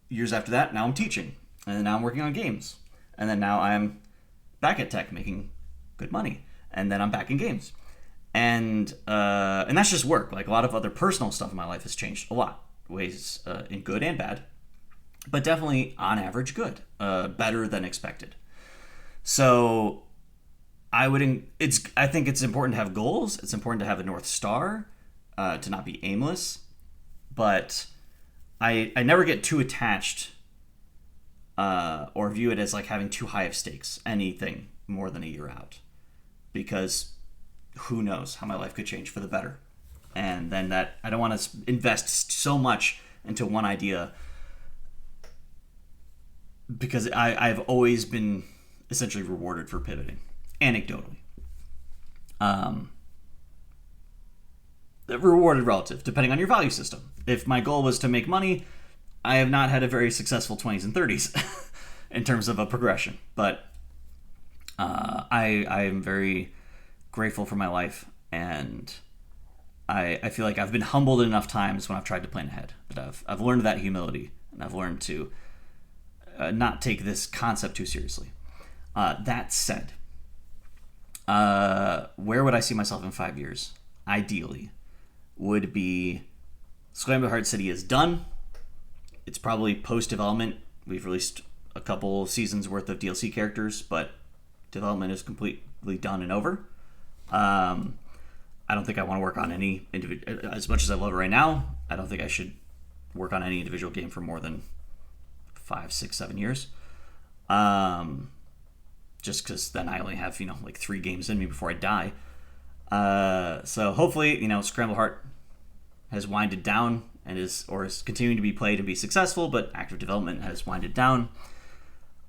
years after that, now I'm teaching. And then now I'm working on games. And then now I'm back at tech making good money. And then I'm back in games. And that's just work. Like a lot of other personal stuff in my life has changed a lot. Ways in good and bad. But definitely, on average, good. Better than expected. So, I think it's important to have goals. It's important to have a North Star, to not be aimless. But I never get too attached or view it as like having too high of stakes, anything more than a year out. Because who knows how my life could change for the better. And then I don't want to invest so much into one idea because I've always been essentially rewarded for pivoting, anecdotally. Rewarded relative, depending on your value system. If my goal was to make money, I have not had a very successful 20s and 30s in terms of a progression. But I am very grateful for my life, and I feel like I've been humbled enough times when I've tried to plan ahead that I've learned that humility, and I've learned to not take this concept too seriously. That said, where would I see myself in 5 years? Ideally, would be Scramble Heart City is done. It's probably post-development. We've released a couple seasons worth of DLC characters, but development is completely done and over. I don't think I want to work on any individual. As much as I love it right now, I don't think I should work on any individual game for more than 5, 6, 7 years. Just because then I only have like 3 games in me before I die. So hopefully Scramble Heart has winded down and is continuing to be played and be successful, but active development has winded down.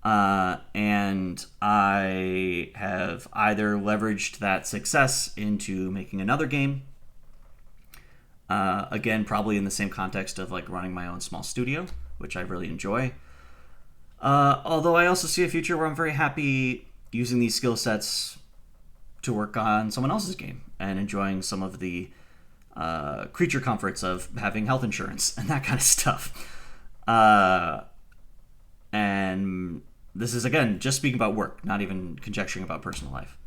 And I have either leveraged that success into making another game. Again, probably in the same context of like running my own small studio, which I really enjoy. Although I also see a future where I'm very happy using these skill sets to work on someone else's game and enjoying some of the creature comforts of having health insurance and that kind of stuff. And this is, again, just speaking about work, not even conjecturing about personal life.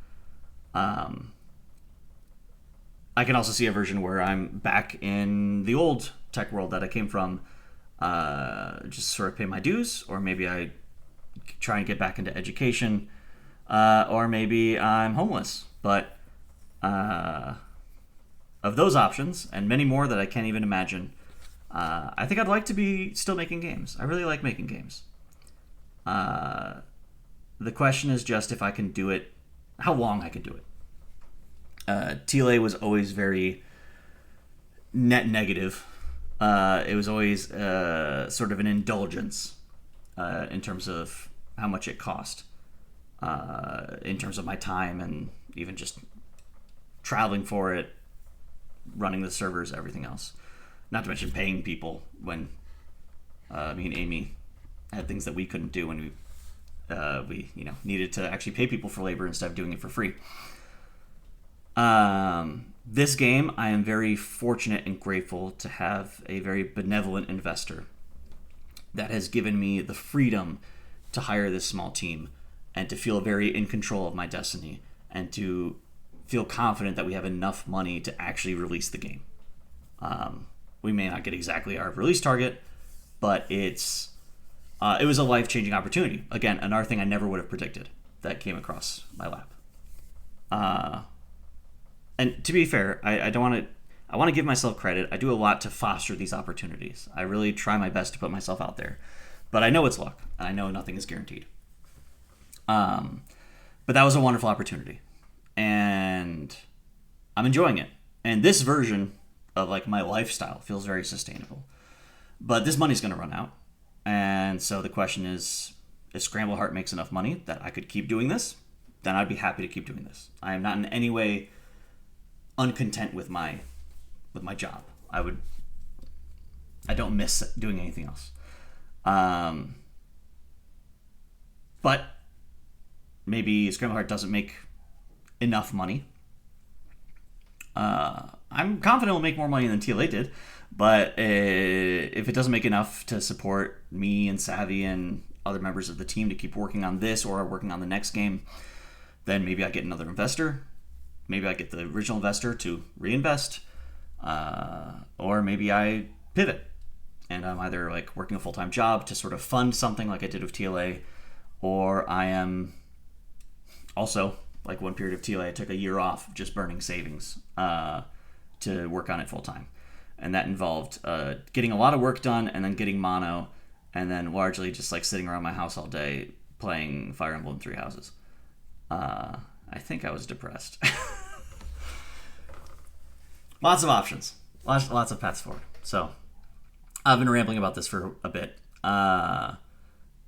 I can also see a version where I'm back in the old tech world that I came from, just sort of pay my dues, or maybe I try and get back into education, or maybe I'm homeless. But of those options, and many more that I can't even imagine, I think I'd like to be still making games. I really like making games. The question is just if I can do it, how long I can do it. TLA was always very net negative. It was always sort of an indulgence in terms of how much it cost, in terms of my time and even just traveling for it, running the servers, everything else. Not to mention paying people when me and Amy had things that we couldn't do when we needed to actually pay people for labor instead of doing it for free. This game, I am very fortunate and grateful to have a very benevolent investor that has given me the freedom to hire this small team and to feel very in control of my destiny and to feel confident that we have enough money to actually release the game. We may not get exactly our release target, but it was a life-changing opportunity. Again, another thing I never would have predicted that came across my lap. And to be fair, I want to give myself credit. I do a lot to foster these opportunities. I really try my best to put myself out there. But I know it's luck, and I know nothing is guaranteed. But that was a wonderful opportunity. And I'm enjoying it. And this version of like my lifestyle feels very sustainable. But this money's going to run out. And so the question is, if Scramble Heart makes enough money that I could keep doing this, then I'd be happy to keep doing this. I am not in any way uncontent with my job. I don't miss doing anything else. But maybe Scramble Heart doesn't make enough money. I'm confident it'll make more money than TLA did, but if it doesn't make enough to support me and Savvy and other members of the team to keep working on this or working on the next game, then maybe I get another investor. Maybe I get the original investor to reinvest, or maybe I pivot and I'm either like working a full-time job to sort of fund something like I did with TLA, or I am also, like one period of TLA, I took a year off just burning savings to work on it full-time. And that involved getting a lot of work done and then getting mono, and then largely just like sitting around my house all day playing Fire Emblem Three Houses. I think I was depressed. Lots of options. Lots of paths forward. So, I've been rambling about this for a bit.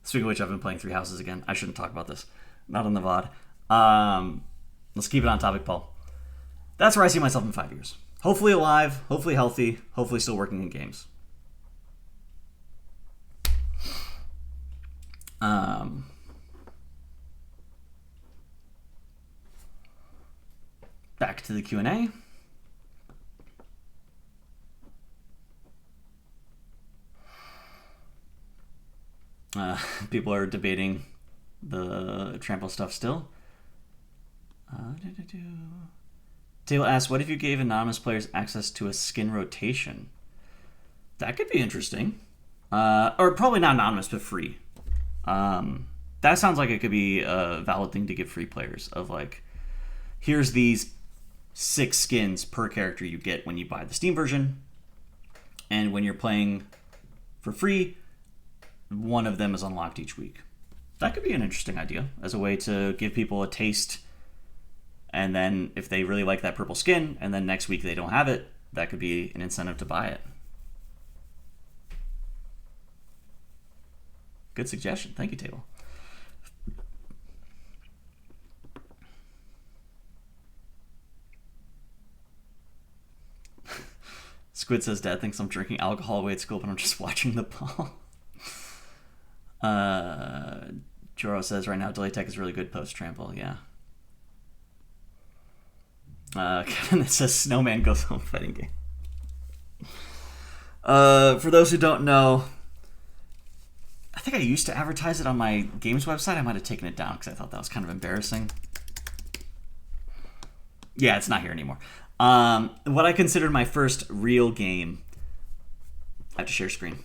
Speaking of which, I've been playing Three Houses again. I shouldn't talk about this. Not on the VOD. Let's keep it on topic, Paul. That's where I see myself in 5 years. Hopefully alive, hopefully healthy, hopefully still working in games. back to the Q&A. People are debating the trample stuff still. Taylor asks, what if you gave anonymous players access to a skin rotation? That could be interesting. Or probably not anonymous, but free. That sounds like it could be a valid thing to give free players, of like, here's these 6 skins per character you get when you buy the Steam version, and when you're playing for free, one of them is unlocked each week. That could be an interesting idea as a way to give people a taste, and then if they really like that purple skin and then next week they don't have it, that could be an incentive to buy it. Good suggestion. Thank you, Table. Squid says, Dad thinks I'm drinking alcohol away at school, but I'm just watching the ball. Joro says, right now, Delay Tech is really good post-trample. Yeah. Kevin says, Snowman goes home fighting game. For those who don't know, I think I used to advertise it on my games website. I might have taken it down because I thought that was kind of embarrassing. Yeah, it's not here anymore. What I considered my first real game... I have to share screen.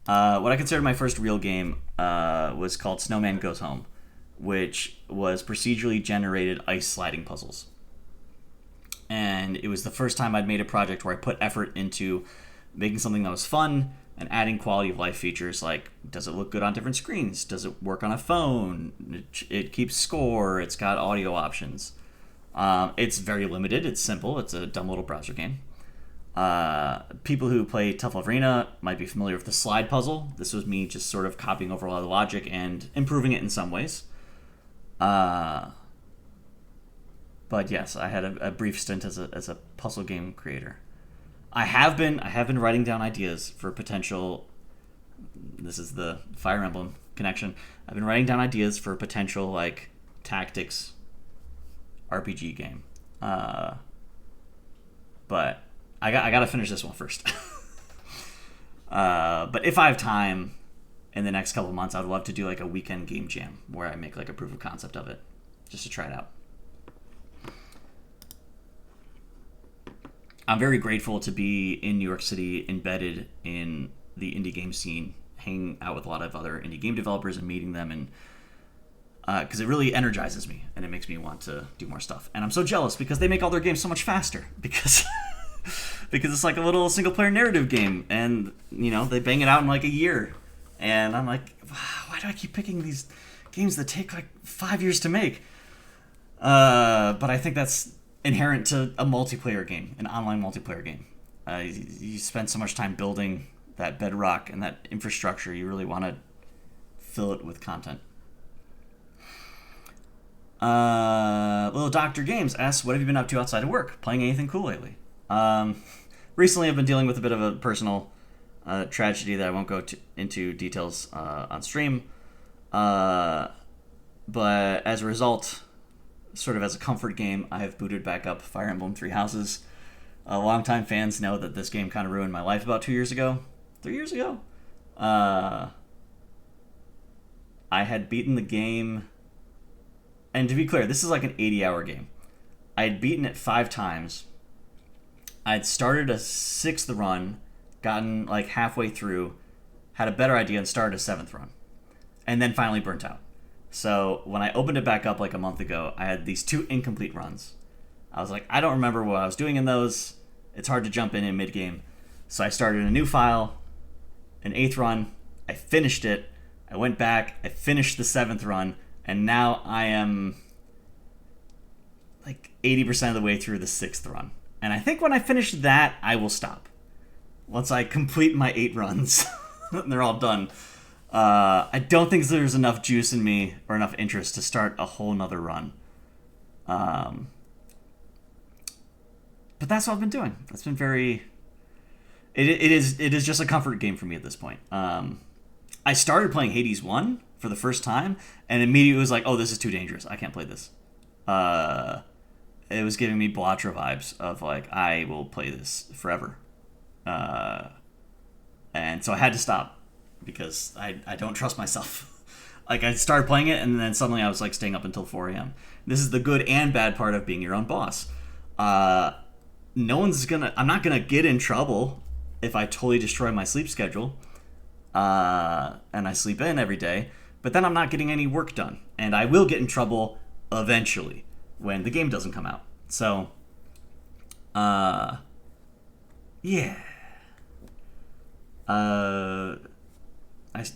What I considered my first real game was called Snowman Goes Home, which was procedurally generated ice sliding puzzles. And it was the first time I'd made a project where I put effort into making something that was fun and adding quality of life features like, does it look good on different screens? Does it work on a phone? It keeps score. It's got audio options. It's very limited. It's simple. It's a dumb little browser game. People who play Tough Love Arena might be familiar with the slide puzzle. This was me just sort of copying over a lot of the logic and improving it in some ways. But yes, I had a brief stint as a puzzle game creator. I have been writing down ideas for potential. This is the Fire Emblem connection. I've been writing down ideas for a potential like tactics RPG game. But I got to finish this one first. But if I have time in the next couple of months, I'd love to do like a weekend game jam where I make like a proof of concept of it, just to try it out. I'm very grateful to be in New York City, embedded in the indie game scene, hanging out with a lot of other indie game developers and meeting them, and because it really energizes me and it makes me want to do more stuff. And I'm so jealous because they make all their games so much faster because it's like a little single player narrative game, and you know they bang it out in like a year, and I'm like, why do I keep picking these games that take like 5 years to make? But I think that's inherent to a multiplayer game, an online multiplayer game. You spend so much time building that bedrock and that infrastructure, you really want to fill it with content. Little Dr. Games asks, what have you been up to outside of work? Playing anything cool lately? Recently I've been dealing with a bit of a personal tragedy that I won't go into details on stream. But as a result, sort of as a comfort game, I have booted back up Fire Emblem Three Houses. Longtime fans know that this game kind of ruined my life about 2 years ago. 3 years ago? I had beaten the game, and to be clear, this is like an 80-hour game. I had beaten it 5 times. I'd started a 6th run, gotten like halfway through, had a better idea, and started a 7th run. And then finally burnt out. So when I opened it back up like a month ago, I had these 2 incomplete runs. I was like, I don't remember what I was doing in those. It's hard to jump in mid-game. So I started a new file, an 8th run. I finished it. I went back. I finished the 7th run. And now I am like 80% of the way through the 6th run. And I think when I finish that, I will stop. Once I complete my 8 runs, and they're all done. I don't think there's enough juice in me or enough interest to start a whole nother run. But that's what I've been doing. It's been very... It is just a comfort game for me at this point. I started playing Hades 1 for the first time, and immediately was like, oh, this is too dangerous. I can't play this. it was giving me Blotcher vibes of like, I will play this forever. And so I had to stop because I don't trust myself. Like, I started playing it, and then suddenly I was like staying up until 4 a.m. This is the good and bad part of being your own boss. I'm not gonna get in trouble if I totally destroy my sleep schedule, and I sleep in every day, but then I'm not getting any work done, and I will get in trouble eventually when the game doesn't come out. So, yeah.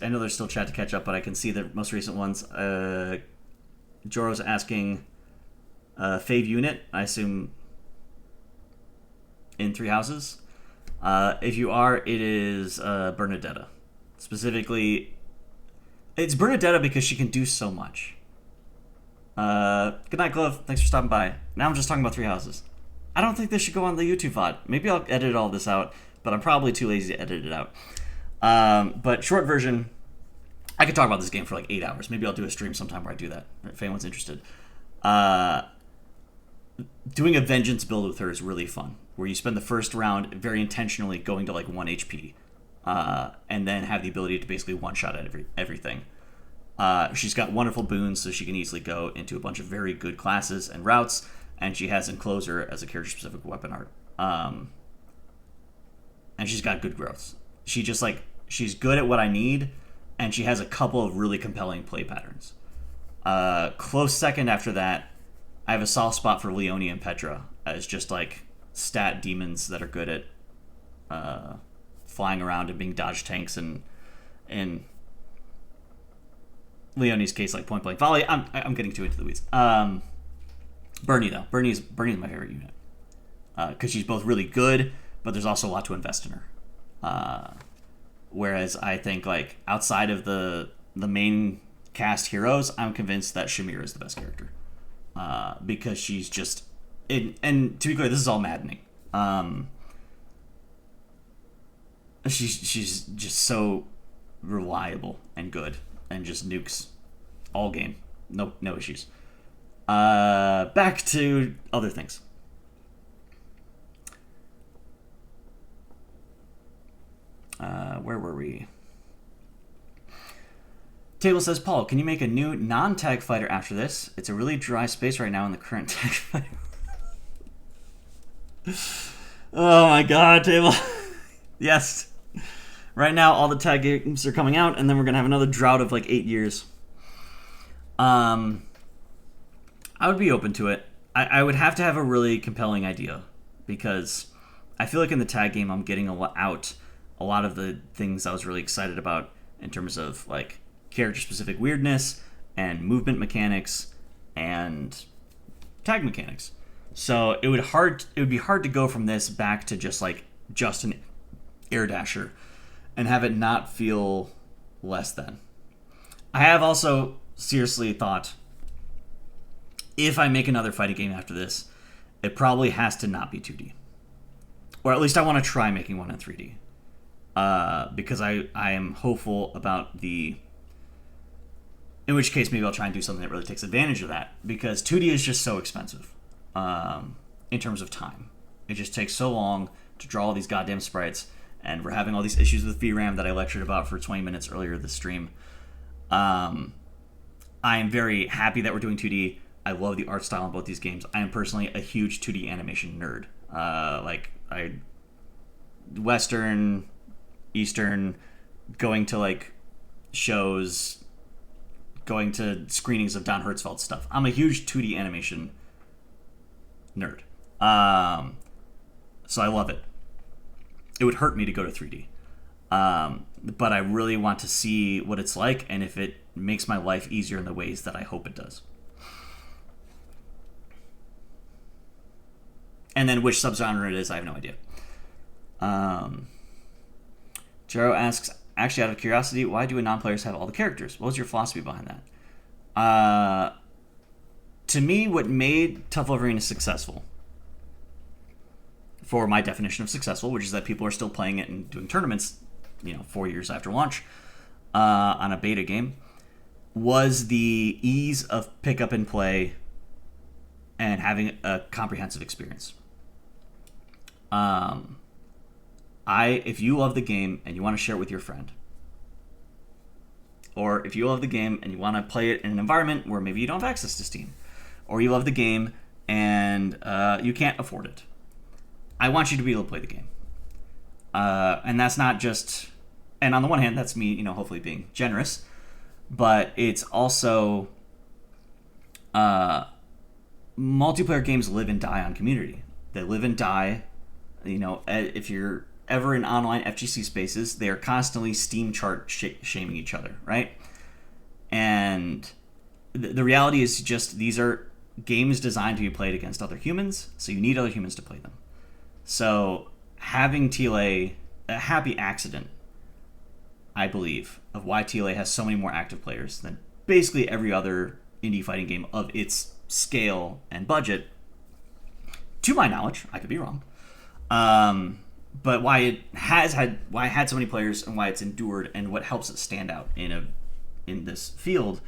I know there's still chat to catch up, but I can see the most recent ones. Joro's asking, fave unit, I assume in Three Houses. If you are, it is Bernadetta. Specifically, it's Bernadetta because she can do so much. Good night, Glove. Thanks for stopping by. Now I'm just talking about Three Houses. I don't think this should go on the YouTube VOD. Maybe I'll edit all this out, but I'm probably too lazy to edit it out. But short version, I could talk about this game for like 8 hours. Maybe I'll do a stream sometime where I do that, if anyone's interested. Doing a vengeance build with her is really fun, where you spend the first round very intentionally going to like 1 HP, and then have the ability to basically one-shot at everything. She's got wonderful boons, so she can easily go into a bunch of very good classes and routes, and she has Encloser as a character-specific weapon art. And she's got good growths. She's good at what I need, and she has a couple of really compelling play patterns. Close second after that, I have a soft spot for Leone and Petra as just like stat demons that are good at flying around and being dodge tanks, and in Leone's case, like point blank volley. I'm getting too into the weeds. Bernie though, Bernie's my favorite unit because she's both really good, but there's also a lot to invest in her. Whereas I think like outside of the main cast heroes, I'm convinced that Shamir is the best character. Because she's just, and to be clear, this is all maddening. She's just so reliable and good, and just nukes all game. No issues. Back to other things. Where were we? Table says, Paul, can you make a new non-tag fighter after this? It's a really dry space right now in the current tag fighter. Oh my god, Table. Yes. Right now, all the tag games are coming out, and then we're going to have another drought of like 8 years. I would be open to it. I would have to have a really compelling idea, because I feel like in the tag game, I'm getting a lot of the things I was really excited about in terms of like character-specific weirdness and movement mechanics and tag mechanics. So it would be hard to go from this back to just an air dasher and have it not feel less than. I have also seriously thought, if I make another fighting game after this, it probably has to not be 2D. Or at least I want to try making one in 3D. Because I am hopeful about in which case maybe I'll try and do something that really takes advantage of that, because 2D is just so expensive in terms of time. It just takes so long to draw all these goddamn sprites, and we're having all these issues with VRAM that I lectured about for 20 minutes earlier this stream. I am very happy that we're doing 2D. I love the art style in both these games. I am personally a huge 2D animation nerd. Western, Eastern, going to like shows, going to screenings of Don Hertzfeldt stuff. I'm a huge 2D animation nerd. So I love it. It would hurt me to go to 3D. But I really want to see what it's like, and if it makes my life easier in the ways that I hope it does. And then which subgenre it is, I have no idea. Jero asks, actually out of curiosity, why do non-players have all the characters? What was your philosophy behind that? To me, what made Tough Love Arena successful, for my definition of successful, which is that people are still playing it and doing tournaments, 4 years after launch, on a beta game, was the ease of pick up and play and having a comprehensive experience. If you love the game and you want to share it with your friend, or if you love the game and you want to play it in an environment where maybe you don't have access to Steam, or you love the game and you can't afford it, I want you to be able to play the game. And that's not just, and on the one hand, that's me, hopefully being generous, but it's also multiplayer games live and die on community. They live and die. If you're ever in online FGC spaces, they are constantly Steam chart shaming each other, right? And the reality is just these are games designed to be played against other humans, so you need other humans to play them. So having TLA a happy accident, I believe, of why TLA has so many more active players than basically every other indie fighting game of its scale and budget. To my knowledge, I could be wrong. But why it had so many players and why it's endured and what helps it stand out in this field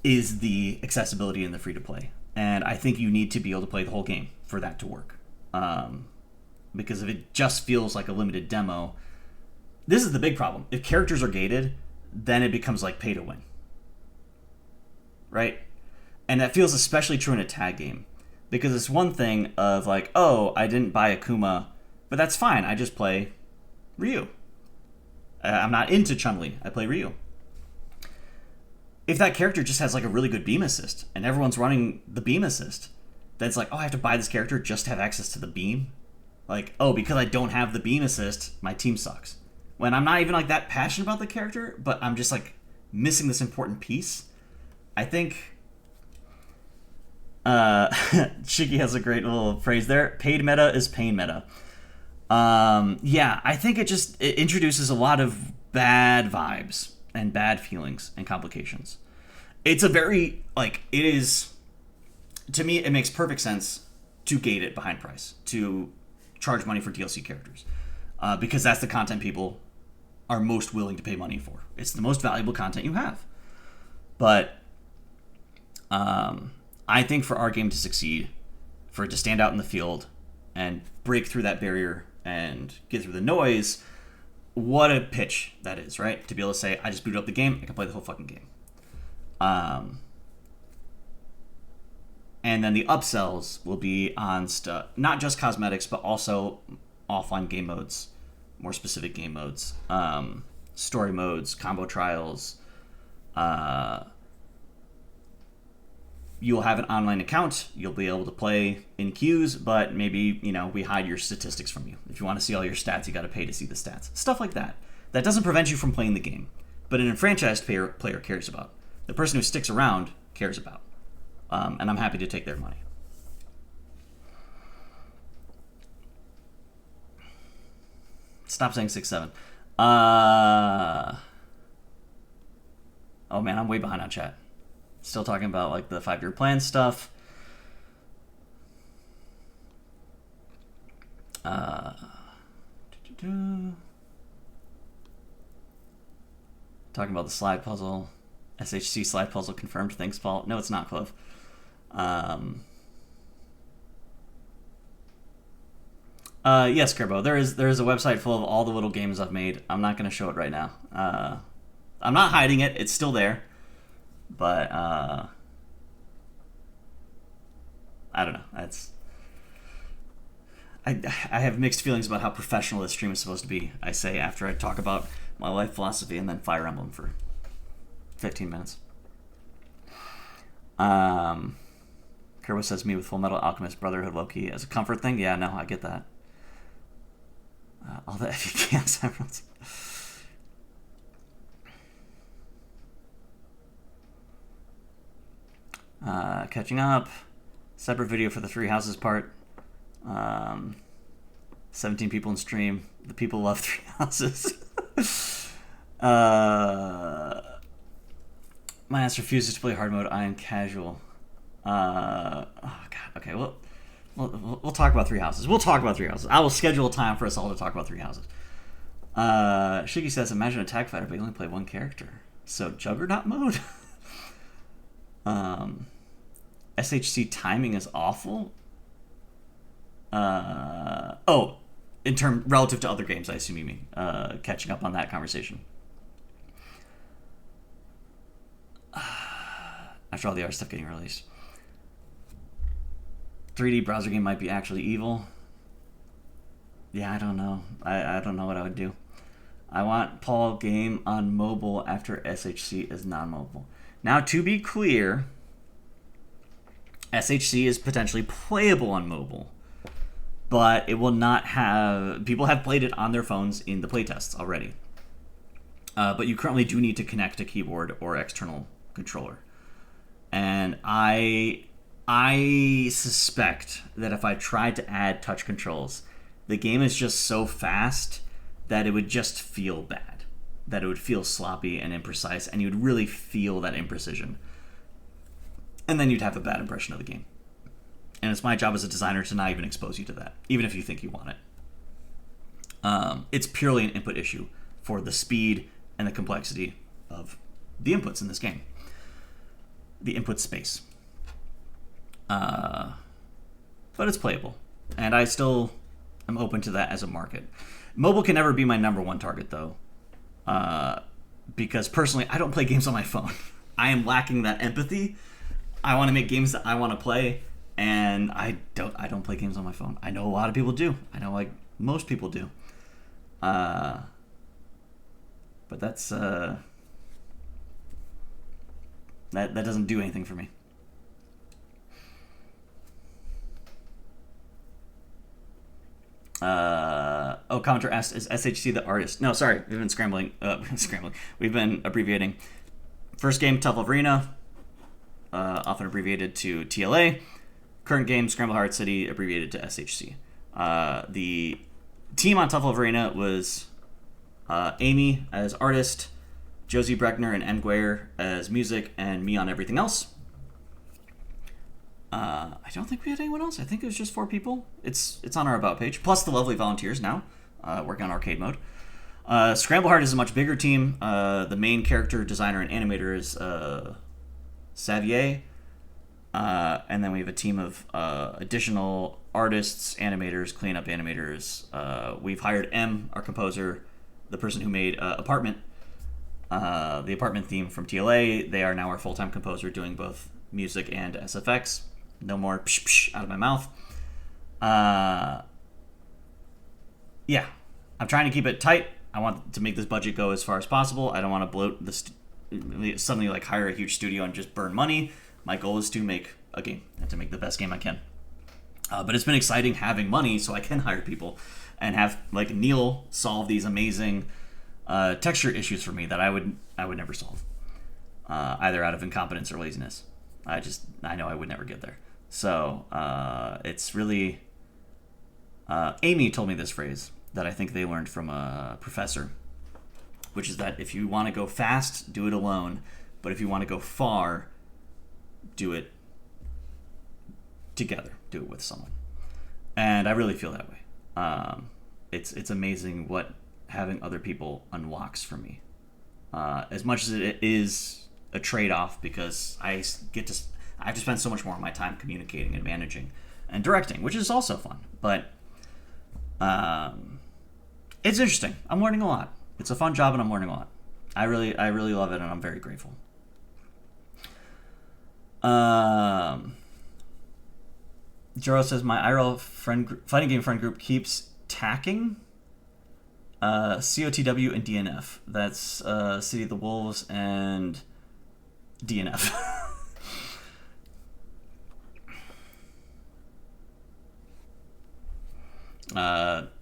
is the accessibility and the free to play. And I think you need to be able to play the whole game for that to work. Because if it just feels like a limited demo, this is the big problem. If characters are gated, then it becomes like pay to win. Right? And that feels especially true in a tag game. Because it's one thing of like, oh, I didn't buy Akuma, but that's fine. I just play Ryu. I'm not into Chun-Li. I play Ryu. If that character just has like a really good beam assist and everyone's running the beam assist, then it's like, oh, I have to buy this character just to have access to the beam? Like, oh, because I don't have the beam assist, my team sucks. When I'm not even like that passionate about the character, but I'm just like missing this important piece. I think Shiki has a great little phrase there. Paid meta is pain meta. I think it introduces a lot of bad vibes and bad feelings and complications. It's a very, to me, it makes perfect sense to gate it behind price, to charge money for DLC characters, because that's the content people are most willing to pay money for. It's the most valuable content you have. But I think for our game to succeed, for it to stand out in the field and break through that barrier and get through the noise, what a pitch that is, right? To be able to say, I just booted up the game, I can play the whole fucking game. And then the upsells will be on not just cosmetics, but also offline game modes, more specific game modes, story modes, combo trials. You'll have an online account. You'll be able to play in queues, but maybe, we hide your statistics from you. If you want to see all your stats, you got to pay to see the stats. Stuff like that. That doesn't prevent you from playing the game, but an enfranchised player cares about. The person who sticks around cares about. And I'm happy to take their money. Stop saying 6-7. Oh man, I'm way behind on chat. Still talking about the 5-year plan stuff. Talking about the slide puzzle. SHC slide puzzle confirmed. Thanks, Paul. No, it's not, Clove. Yes, Kerbo. There is a website full of all the little games I've made. I'm not going to show it right now. I'm not hiding it. It's still there. But I don't know. I have mixed feelings about how professional this stream is supposed to be. I say after I talk about my life philosophy and then Fire Emblem for 15 minutes. Kerbo says me with Full Metal Alchemist Brotherhood low-key as a comfort thing. Yeah, no, I get that. All the FEKs everyone's. Catching up. Separate video for the Three Houses part. 17 people in stream. The people love Three Houses. My ass refuses to play hard mode. I am casual. Oh god. Okay. Well, we'll talk about Three Houses. We'll talk about Three Houses. I will schedule a time for us all to talk about Three Houses. Shiggy says, imagine a tag fighter, but you only play one character. So Juggernaut mode. SHC timing is awful. Relative to other games, I assume you mean. Catching up on that conversation. After all the other stuff getting released. 3D browser game might be actually evil. Yeah, I don't know. I don't know what I would do. I want Paul game on mobile after SHC is non-mobile. Now, to be clear, SHC is potentially playable on mobile, but it will not have... People have played it on their phones in the playtests already. But you currently do need to connect a keyboard or external controller. And I suspect that if I tried to add touch controls, the game is just so fast that it would just feel bad. That it would feel sloppy and imprecise, and you'd really feel that imprecision. And then you'd have a bad impression of the game. And it's my job as a designer to not even expose you to that, even if you think you want it. It's purely an input issue for the speed and the complexity of the inputs in this game. The input space. But it's playable. And I still am open to that as a market. Mobile can never be my number one target, though. Because personally, I don't play games on my phone. I am lacking that empathy. I want to make games that I want to play, and I don't play games on my phone. I know a lot of people do. I know like most people do. But that's that doesn't do anything for me. Commenter asked, is SHC the artist? No, sorry, we've been scrambling. We've been abbreviating. First game, Tough Love Arena, often abbreviated to TLA. Current game, Scramble Hard City, abbreviated to SHC. The team on Tough Love Arena was Amy as artist, Josie Breckner and M. Guare as music, and me on everything else. I don't think we had anyone else. I think it was just 4 people. It's on our About page, plus the lovely volunteers now working on arcade mode. Scramble Hard is a much bigger team. The main character designer and animator is Xavier. And then we have a team of additional artists, animators, cleanup animators. We've hired M, our composer, the person who made Apartment, the Apartment theme from TLA. They are now our full-time composer doing both music and SFX. No more psh psh out of my mouth. Yeah, I'm trying to keep it tight. I want to make this budget go as far as possible. I don't want to bloat this, suddenly like hire a huge studio and just burn money. My goal is to make a game and to make the best game I can. But it's been exciting having money so I can hire people and have like Neil solve these amazing texture issues for me that I would never solve, either out of incompetence or laziness. I know I would never get there. So it's really... Amy told me this phrase that I think they learned from a professor, which is that if you want to go fast, do it alone. But if you want to go far, do it together. Do it with someone. And I really feel that way. It's amazing what having other people unlocks for me. As much as it is a trade-off, because I have to spend so much more of my time communicating and managing and directing, which is also fun. But it's interesting. I'm learning a lot. It's a fun job, and I'm learning a lot. I really love it, and I'm very grateful. Jaro says, my IRL fighting game friend group keeps tacking COTW and DNF. That's City of the Wolves and DNF.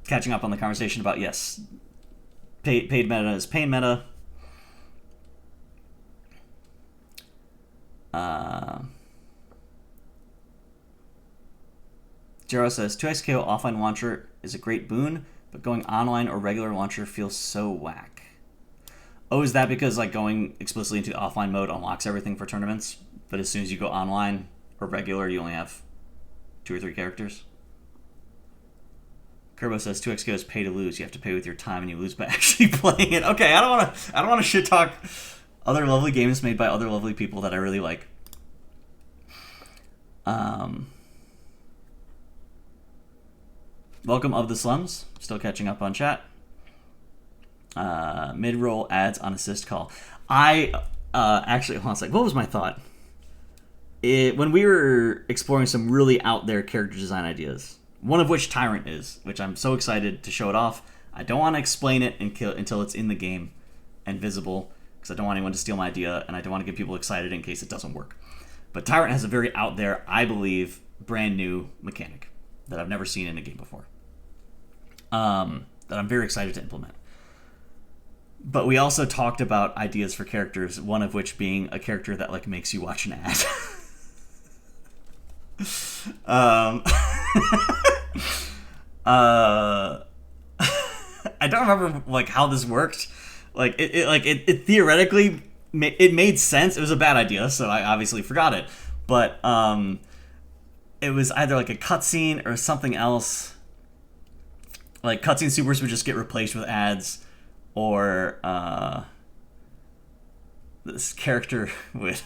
Catching up on the conversation about, yes, paid meta is pain meta. Jero says, 2xKO offline launcher is a great boon, but going online or regular launcher feels so whack. Oh, is that because like going explicitly into offline mode unlocks everything for tournaments, but as soon as you go online or regular, you only have 2 or 3 characters? Kerbo says 2xKO is pay to lose. You have to pay with your time, and you lose by actually playing it. Okay, I don't want to shit talk other lovely games made by other lovely people that I really like. Um, welcome of the slums. Still catching up on chat. Mid-roll ads on assist call. I actually, hold on a sec. What was my thought? When we were exploring some really out there character design ideas, one of which Tyrant is, which I'm so excited to show it off. I don't want to explain it until it's in the game and visible, because I don't want anyone to steal my idea, and I don't want to get people excited in case it doesn't work. But Tyrant has a very out there, I believe, brand new mechanic that I've never seen in a game before, that I'm very excited to implement. But we also talked about ideas for characters, one of which being a character that like makes you watch an ad. I don't remember like how this worked. Like it theoretically it made sense. It was a bad idea, so I obviously forgot it. But it was either like a cutscene or something else. Like cutscene supers would just get replaced with ads. Or this character would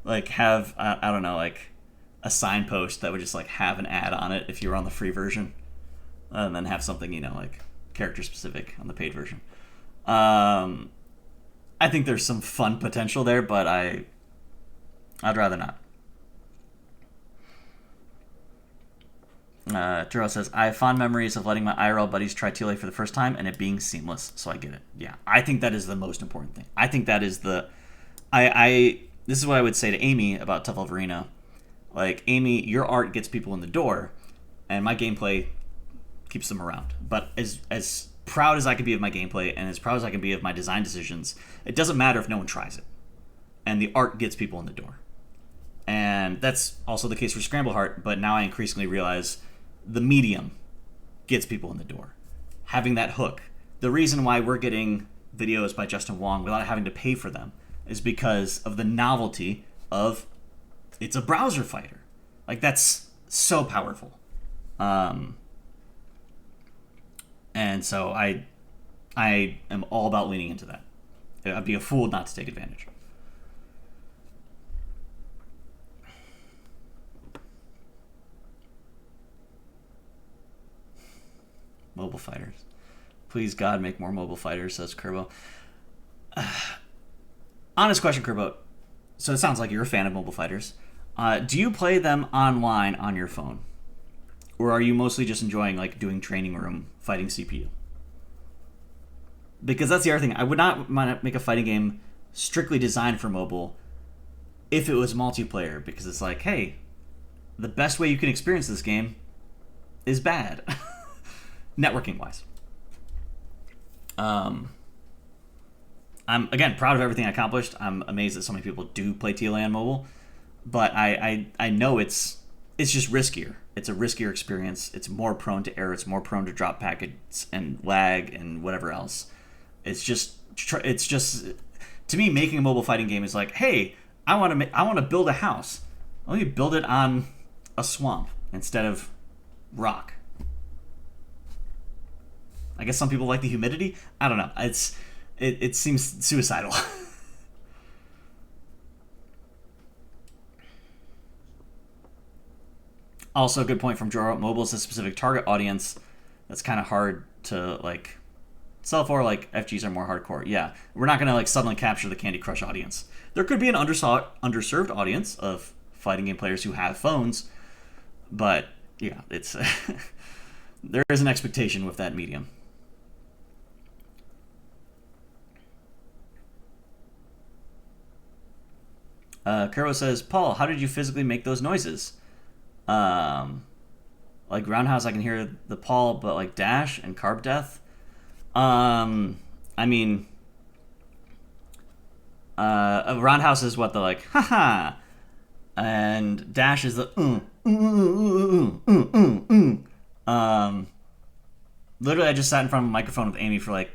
like have I don't know, like a signpost that would just like have an ad on it if you were on the free version, and then have something, you know, like character specific on the paid version. I think there's some fun potential there, but I'd rather not. Turo says, I have fond memories of letting my IRL buddies try TLA for the first time and it being seamless, so I get it. Yeah, I think that is the most important thing. I think that is the... This is what I would say to Amy about Tough Love Arena. Like, Amy, your art gets people in the door, and my gameplay keeps them around. But as proud as I can be of my gameplay, and as proud as I can be of my design decisions, it doesn't matter if no one tries it. And the art gets people in the door. And that's also the case for Scramble Heart, but now I increasingly realize the medium gets people in the door. Having that hook. The reason why we're getting videos by Justin Wong without having to pay for them is because of the novelty of it's a browser fighter. Like, that's so powerful. And so I am all about leaning into that. I'd be a fool not to take advantage. Mobile fighters. Please, God, make more mobile fighters, says Kerbo. Honest question, Kerbo. So it sounds like you're a fan of mobile fighters. Do you play them online on your phone? Or are you mostly just enjoying like doing training room fighting CPU? Because that's the other thing. I would not make a fighting game strictly designed for mobile if it was multiplayer, because it's like, hey, the best way you can experience this game is bad. Networking wise. I'm again proud of everything I accomplished. I'm amazed that so many people do play TLA on mobile, but I know it's just riskier. It's a riskier experience. It's more prone to error. It's more prone to drop packets and lag and whatever else. It's just to me, making a mobile fighting game is like, hey, I want to build a house. Let me build it on a swamp instead of rock. I guess some people like the humidity. I don't know. It seems suicidal. Also, a good point from Joro. Mobile is a specific target audience that's kind of hard to like sell for. Like FGs are more hardcore. Yeah, we're not gonna like suddenly capture the Candy Crush audience. There could be an underserved audience of fighting game players who have phones, but yeah, it's there is an expectation with that medium. Kuro says, Paul, how did you physically make those noises? Like Roundhouse, I can hear the Paul, but like Dash and Carb Death. I mean, Roundhouse is what the like, haha, and Dash is the literally, I just sat in front of a microphone with Amy for like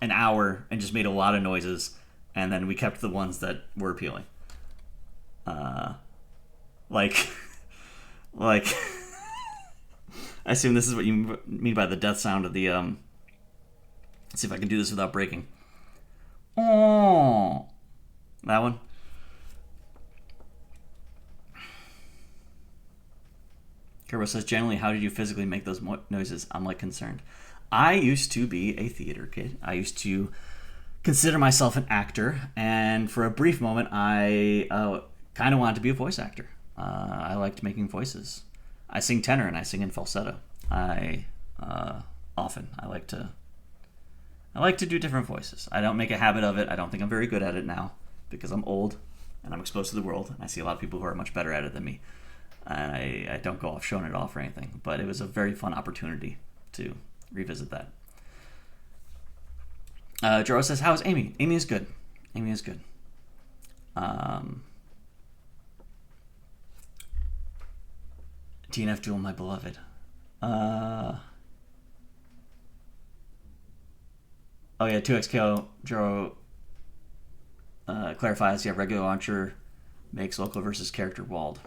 an hour and just made a lot of noises. And then we kept the ones that were appealing. Like, I assume this is what you mean by the death sound of the, let's see if I can do this without breaking. Oh, that one. Kerbo says, generally, how did you physically make those noises? I'm like concerned. I used to be a theater kid. I used to consider myself an actor, and for a brief moment, I kind of wanted to be a voice actor. I liked making voices. I sing tenor and I sing in falsetto. I like to do different voices. I don't make a habit of it. I don't think I'm very good at it now because I'm old and I'm exposed to the world, and I see a lot of people who are much better at it than me. And I don't go off showing it off or anything, but it was a very fun opportunity to revisit that. Joro says, how is Amy? Amy is good. Amy is good. DNF Duel, my beloved. Oh yeah, 2XKO. Joro clarifies, yeah, regular launcher makes local versus character walled.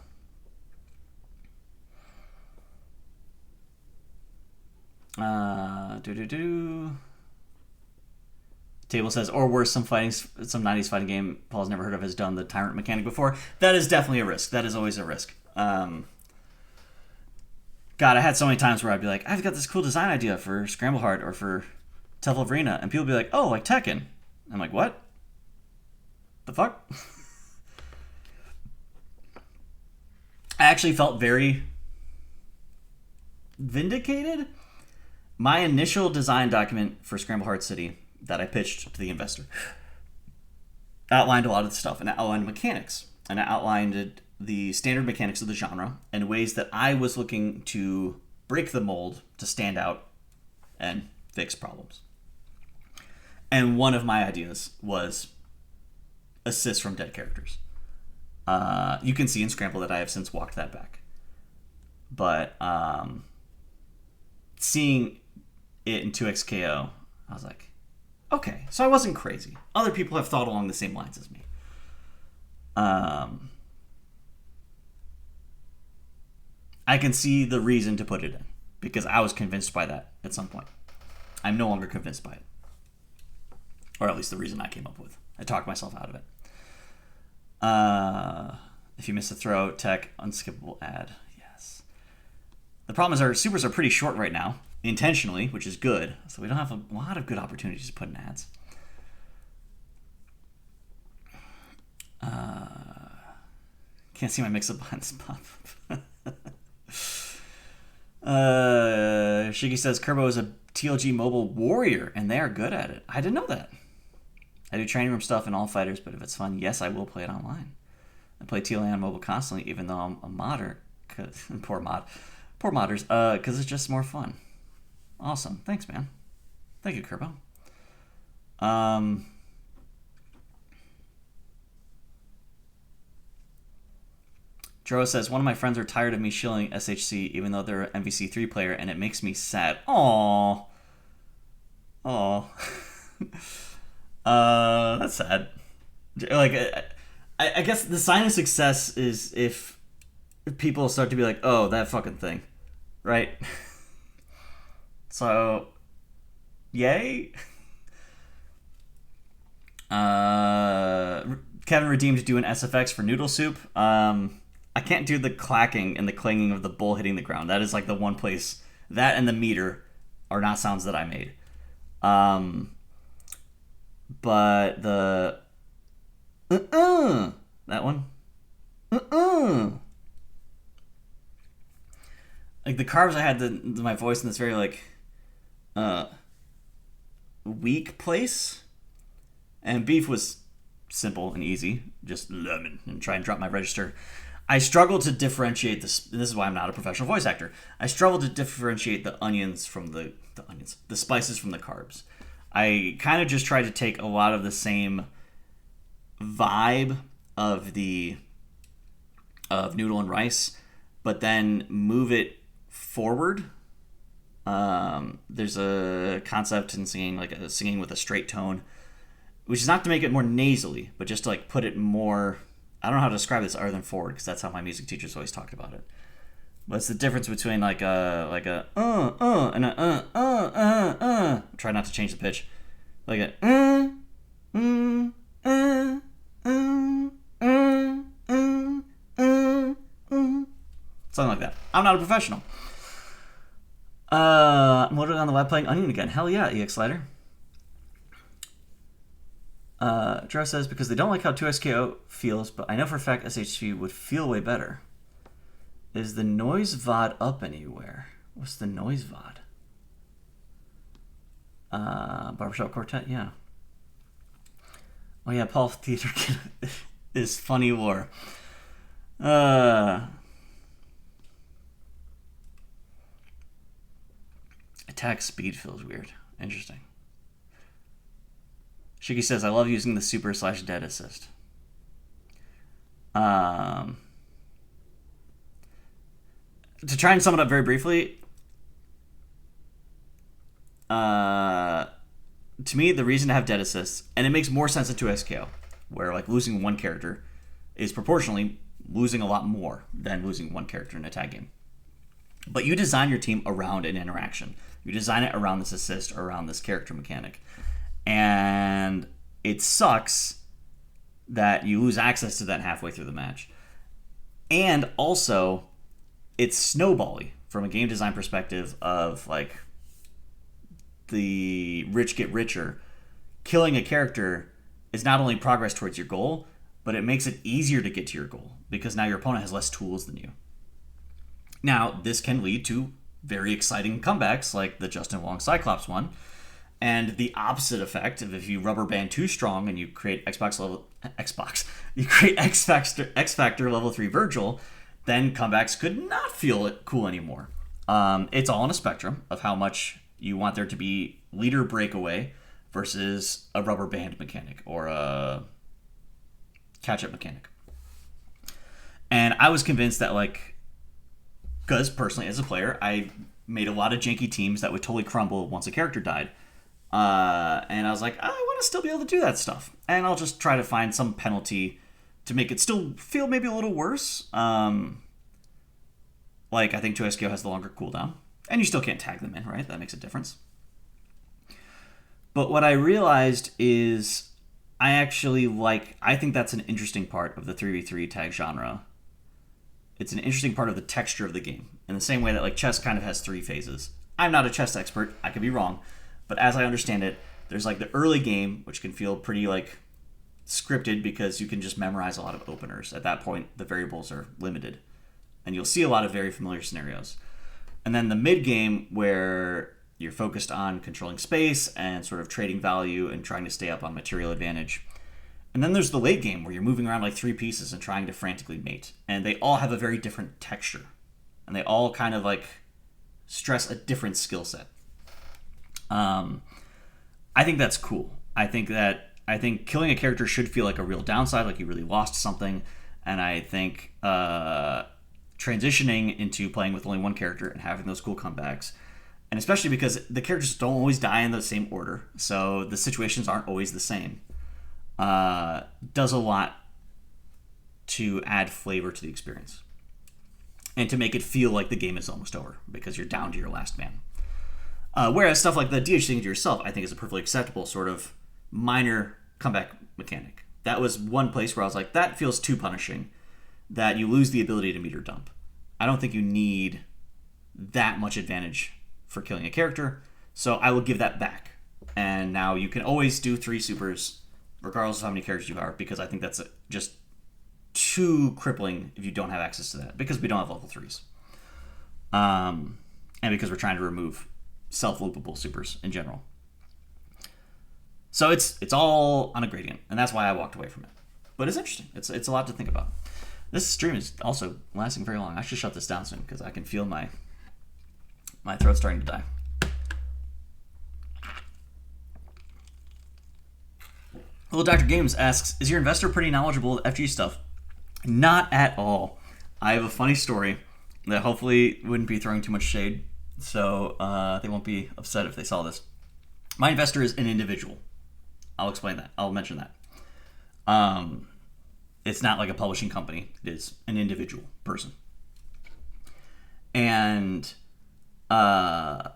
Table says, or worse, some 90s fighting game Paul's never heard of has done the tyrant mechanic before. That is definitely a risk. That is always a risk. God, I had so many times where I'd be like, I've got this cool design idea for Scramble Heart or for Tefl Arena, and people would be like, oh, like Tekken. I'm like, what? The fuck? I actually felt very vindicated. My initial design document for Scramble Heart City that I pitched to the investor outlined a lot of the stuff, and it outlined mechanics, and it outlined the standard mechanics of the genre and ways that I was looking to break the mold to stand out and fix problems. And one of my ideas was assists from dead characters. You can see in Scramble that I have since walked that back. But seeing it in 2XKO, I was like, okay, so I wasn't crazy. Other people have thought along the same lines as me. I can see the reason to put it in because I was convinced by that at some point. I'm no longer convinced by it. Or at least the reason I came up with. I talked myself out of it. If you miss a throw, tech, unskippable ad. Yes. The problem is our supers are pretty short right now, intentionally, which is good. So we don't have a lot of good opportunities to put in ads. Can't see my mix-up buttons pop up. Shiggy says Kerbo is a TLG mobile warrior, and they are good at it. I didn't know that. I do training room stuff in all fighters, but if it's fun, yes, I will play it online. I play TLA on mobile constantly, even though I'm a modder. Poor modders. Because it's just more fun. Awesome. Thanks, man. Thank you, Kerbo. Joro says, one of my friends are tired of me shilling SHC even though they're an MVC3 player, and it makes me sad. Aww. That's sad. Like, I guess the sign of success is if people start to be like, oh, that fucking thing. Right? So, yay. Kevin redeemed doing SFX for noodle soup. I can't do the clacking and the clanging of the bowl hitting the ground. That is like the one place. That and the meter are not sounds that I made. But the that one. Like the carbs, I had my voice in this very like weak place, and beef was simple and easy, just lemon and try and drop my register. I struggle to differentiate this. This is why I'm not a professional voice actor. I struggle to differentiate the onions from the spices from the carbs. I kind of just try to take a lot of the same vibe of noodle and rice, but then move it forward. There's a concept in singing, like singing with a straight tone, which is not to make it more nasally, but just to like put it more. I don't know how to describe this other than forward, because that's how my music teachers always talked about it. But it's the difference between like a and a Try not to change the pitch. Like a Something like that. I'm not a professional. I'm loading on the web playing Onion again. Hell yeah, EX Slider. Jaro says, because they don't like how 2XKO feels, but I know for a fact SHV would feel way better. Is the noise VOD up anywhere? What's the noise VOD? Barbershop Quartet, yeah. Oh yeah, Paul Theater Kid is funny lore. Attack speed feels weird. Interesting. Shiki says, I love using the super / dead assist. To try and sum it up very briefly, to me, the reason to have dead assists, and it makes more sense in 2XKO, where like losing one character is proportionally losing a lot more than losing one character in a tag game. But you design your team around an interaction. You design it around this assist or around this character mechanic. And it sucks that you lose access to that halfway through the match. And also, it's snowbally from a game design perspective of like the rich get richer. Killing a character is not only progress towards your goal, but it makes it easier to get to your goal because now your opponent has less tools than you. Now, this can lead to very exciting comebacks like the Justin Wong Cyclops one, and the opposite effect of if you rubber band too strong and you create X Factor level 3 Virgil, then comebacks could not feel cool anymore. It's all on a spectrum of how much you want there to be leader breakaway versus a rubber band mechanic or a catch-up mechanic. And I was convinced that, like, because personally as a player, I made a lot of janky teams that would totally crumble once a character died. And I was like, I want to still be able to do that stuff. And I'll just try to find some penalty to make it still feel maybe a little worse. Like, I think 2XKO has the longer cooldown. And you still can't tag them in, right? That makes a difference. But what I realized is I think that's an interesting part of the 3v3 tag genre. It's an interesting part of the texture of the game. In the same way that like chess kind of has 3 phases. I'm not a chess expert. I could be wrong. But as I understand it, there's like the early game, which can feel pretty like scripted because you can just memorize a lot of openers. At that point, the variables are limited. And you'll see a lot of very familiar scenarios. And then the mid game where you're focused on controlling space and sort of trading value and trying to stay up on material advantage. And then there's the late game where you're moving around like 3 pieces and trying to frantically mate. And they all have a very different texture. And they all kind of like stress a different skill set. I think that's cool. I think killing a character should feel like a real downside, like you really lost something. And I think transitioning into playing with only one character and having those cool comebacks, and especially because the characters don't always die in the same order, so the situations aren't always the same, does a lot to add flavor to the experience and to make it feel like the game is almost over because you're down to your last man. Whereas stuff like the DH thing to yourself, I think is a perfectly acceptable sort of minor comeback mechanic. That was one place where I was like, that feels too punishing, that you lose the ability to meter dump. I don't think you need that much advantage for killing a character, so I will give that back. And now you can always do 3 supers, regardless of how many characters you are, because I think that's just too crippling if you don't have access to that, because we don't have level 3s. And because we're trying to remove self-loopable supers in general. So it's all on a gradient, and that's why I walked away from it. But it's interesting. It's a lot to think about. This stream is also lasting very long. I should shut this down soon because I can feel my throat starting to die. Little Dr. Games asks, is your investor pretty knowledgeable with FG stuff? Not at all. I have a funny story that hopefully wouldn't be throwing too much shade, so they won't be upset if they saw this. My investor is an individual. I'll explain that. I'll mention that. It's not like a publishing company. It is an individual person. And I'll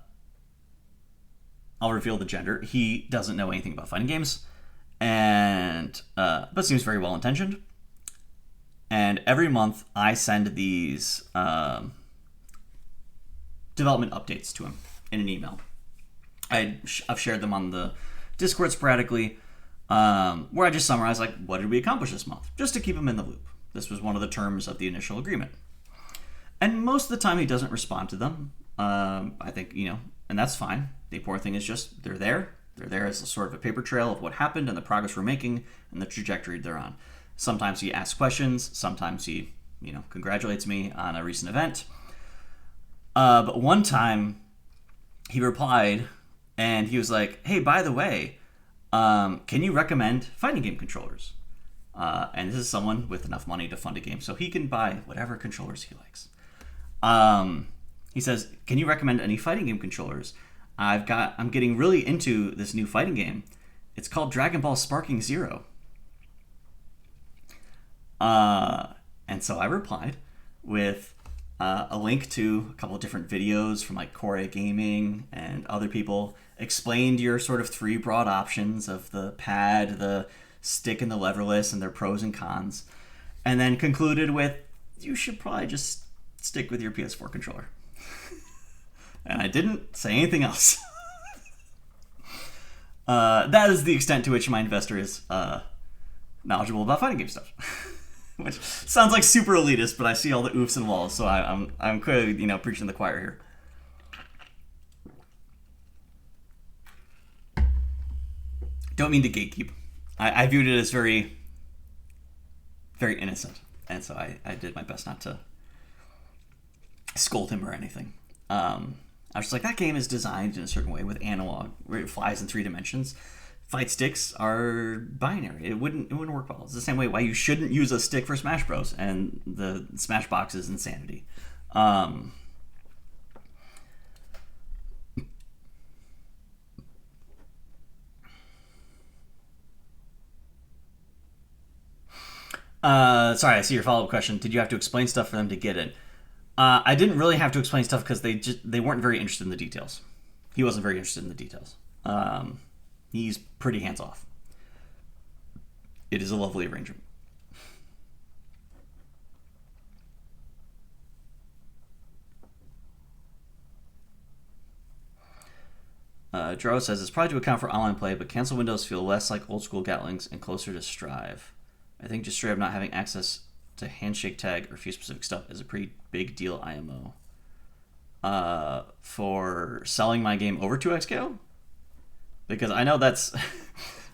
reveal the gender. He doesn't know anything about fighting games, and but seems very well intentioned. And every month I send these development updates to him in an email. I've shared them on the Discord sporadically, where I just summarize, like, what did we accomplish this month? Just to keep him in the loop. This was one of the terms of the initial agreement. And most of the time he doesn't respond to them. I think, and that's fine. The important thing is just they're there. They're there as a sort of a paper trail of what happened and the progress we're making and the trajectory they're on. Sometimes he asks questions. Sometimes he, congratulates me on a recent event. But one time he replied and he was like, hey, by the way, can you recommend fighting game controllers? And this is someone with enough money to fund a game, so he can buy whatever controllers he likes. He says, can you recommend any fighting game controllers? I'm getting really into this new fighting game. It's called Dragon Ball Sparking Zero. And so I replied with a link to a couple of different videos from like Core Gaming and other people, explained your sort of three broad options of the pad, the stick, and the leverless, and their pros and cons, and then concluded with, you should probably just stick with your PS4 controller. And I didn't say anything else. That is the extent to which my investor is knowledgeable about fighting game stuff. Which sounds like super elitist, but I see all the oofs and walls, so I'm clearly, preaching to the choir here. Don't mean to gatekeep. I viewed it as very, very innocent, and so I did my best not to scold him or anything. I was just like, that game is designed in a certain way with analog, where it flies in 3 dimensions. Fight sticks are binary. It wouldn't work well. It's the same way why you shouldn't use a stick for Smash Bros. And the Smash Box is insanity. Sorry, I see your follow-up question. Did you have to explain stuff for them to get it? I didn't really have to explain stuff because they weren't very interested in the details. He wasn't very interested in the details. He's pretty hands-off. It is a lovely arrangement. Jaro says, it's probably to account for online play, but cancel windows feel less like old-school Gatlings and closer to Strive. I think just straight up not having access to handshake tag or few specific stuff is a pretty big deal IMO. For selling my game over to XKO? Because I know that's...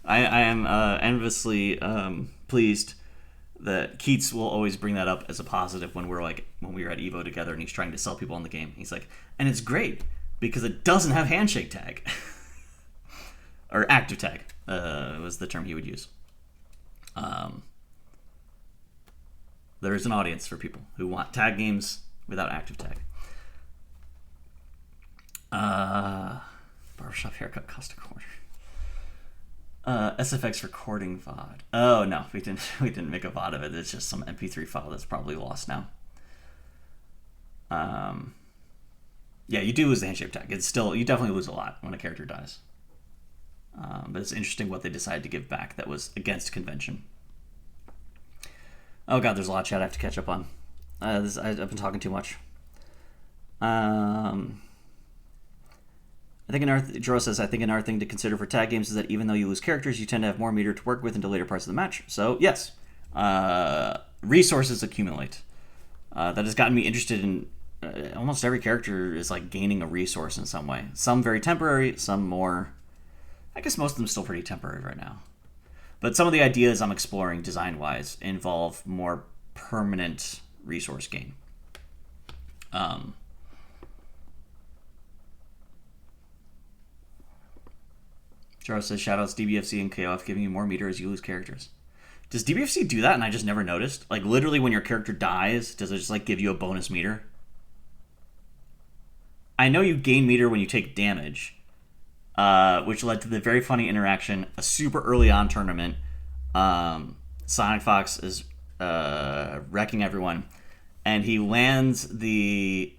I am enviously pleased that Keats will always bring that up as a positive when we were at Evo together and he's trying to sell people on the game. He's like, and it's great because it doesn't have handshake tag. Or active tag was the term he would use. There is an audience for people who want tag games without active tag. Barbershop haircut cost a quarter. SFX recording VOD. Oh no, we didn't make a VOD of it. It's just some MP3 file that's probably lost now. Yeah, you do lose the handshake tag. It's still, you definitely lose a lot when a character dies. But it's interesting what they decided to give back that was against convention. Oh god, there's a lot of chat I have to catch up on. I've been talking too much. I think Joro says, I think another thing to consider for tag games is that even though you lose characters, you tend to have more meter to work with into later parts of the match. So, yes, resources accumulate. That has gotten me interested in almost every character is like gaining a resource in some way. Some very temporary, some more... I guess most of them still pretty temporary right now. But some of the ideas I'm exploring design-wise involve more permanent resource gain. Charles says, shoutouts DBFC and KOF giving you more meter as you lose characters. Does DBFC do that and I just never noticed? Like, literally when your character dies, does it just, like, give you a bonus meter? I know you gain meter when you take damage, which led to the very funny interaction, a super early on tournament. Sonic Fox is wrecking everyone, and he lands the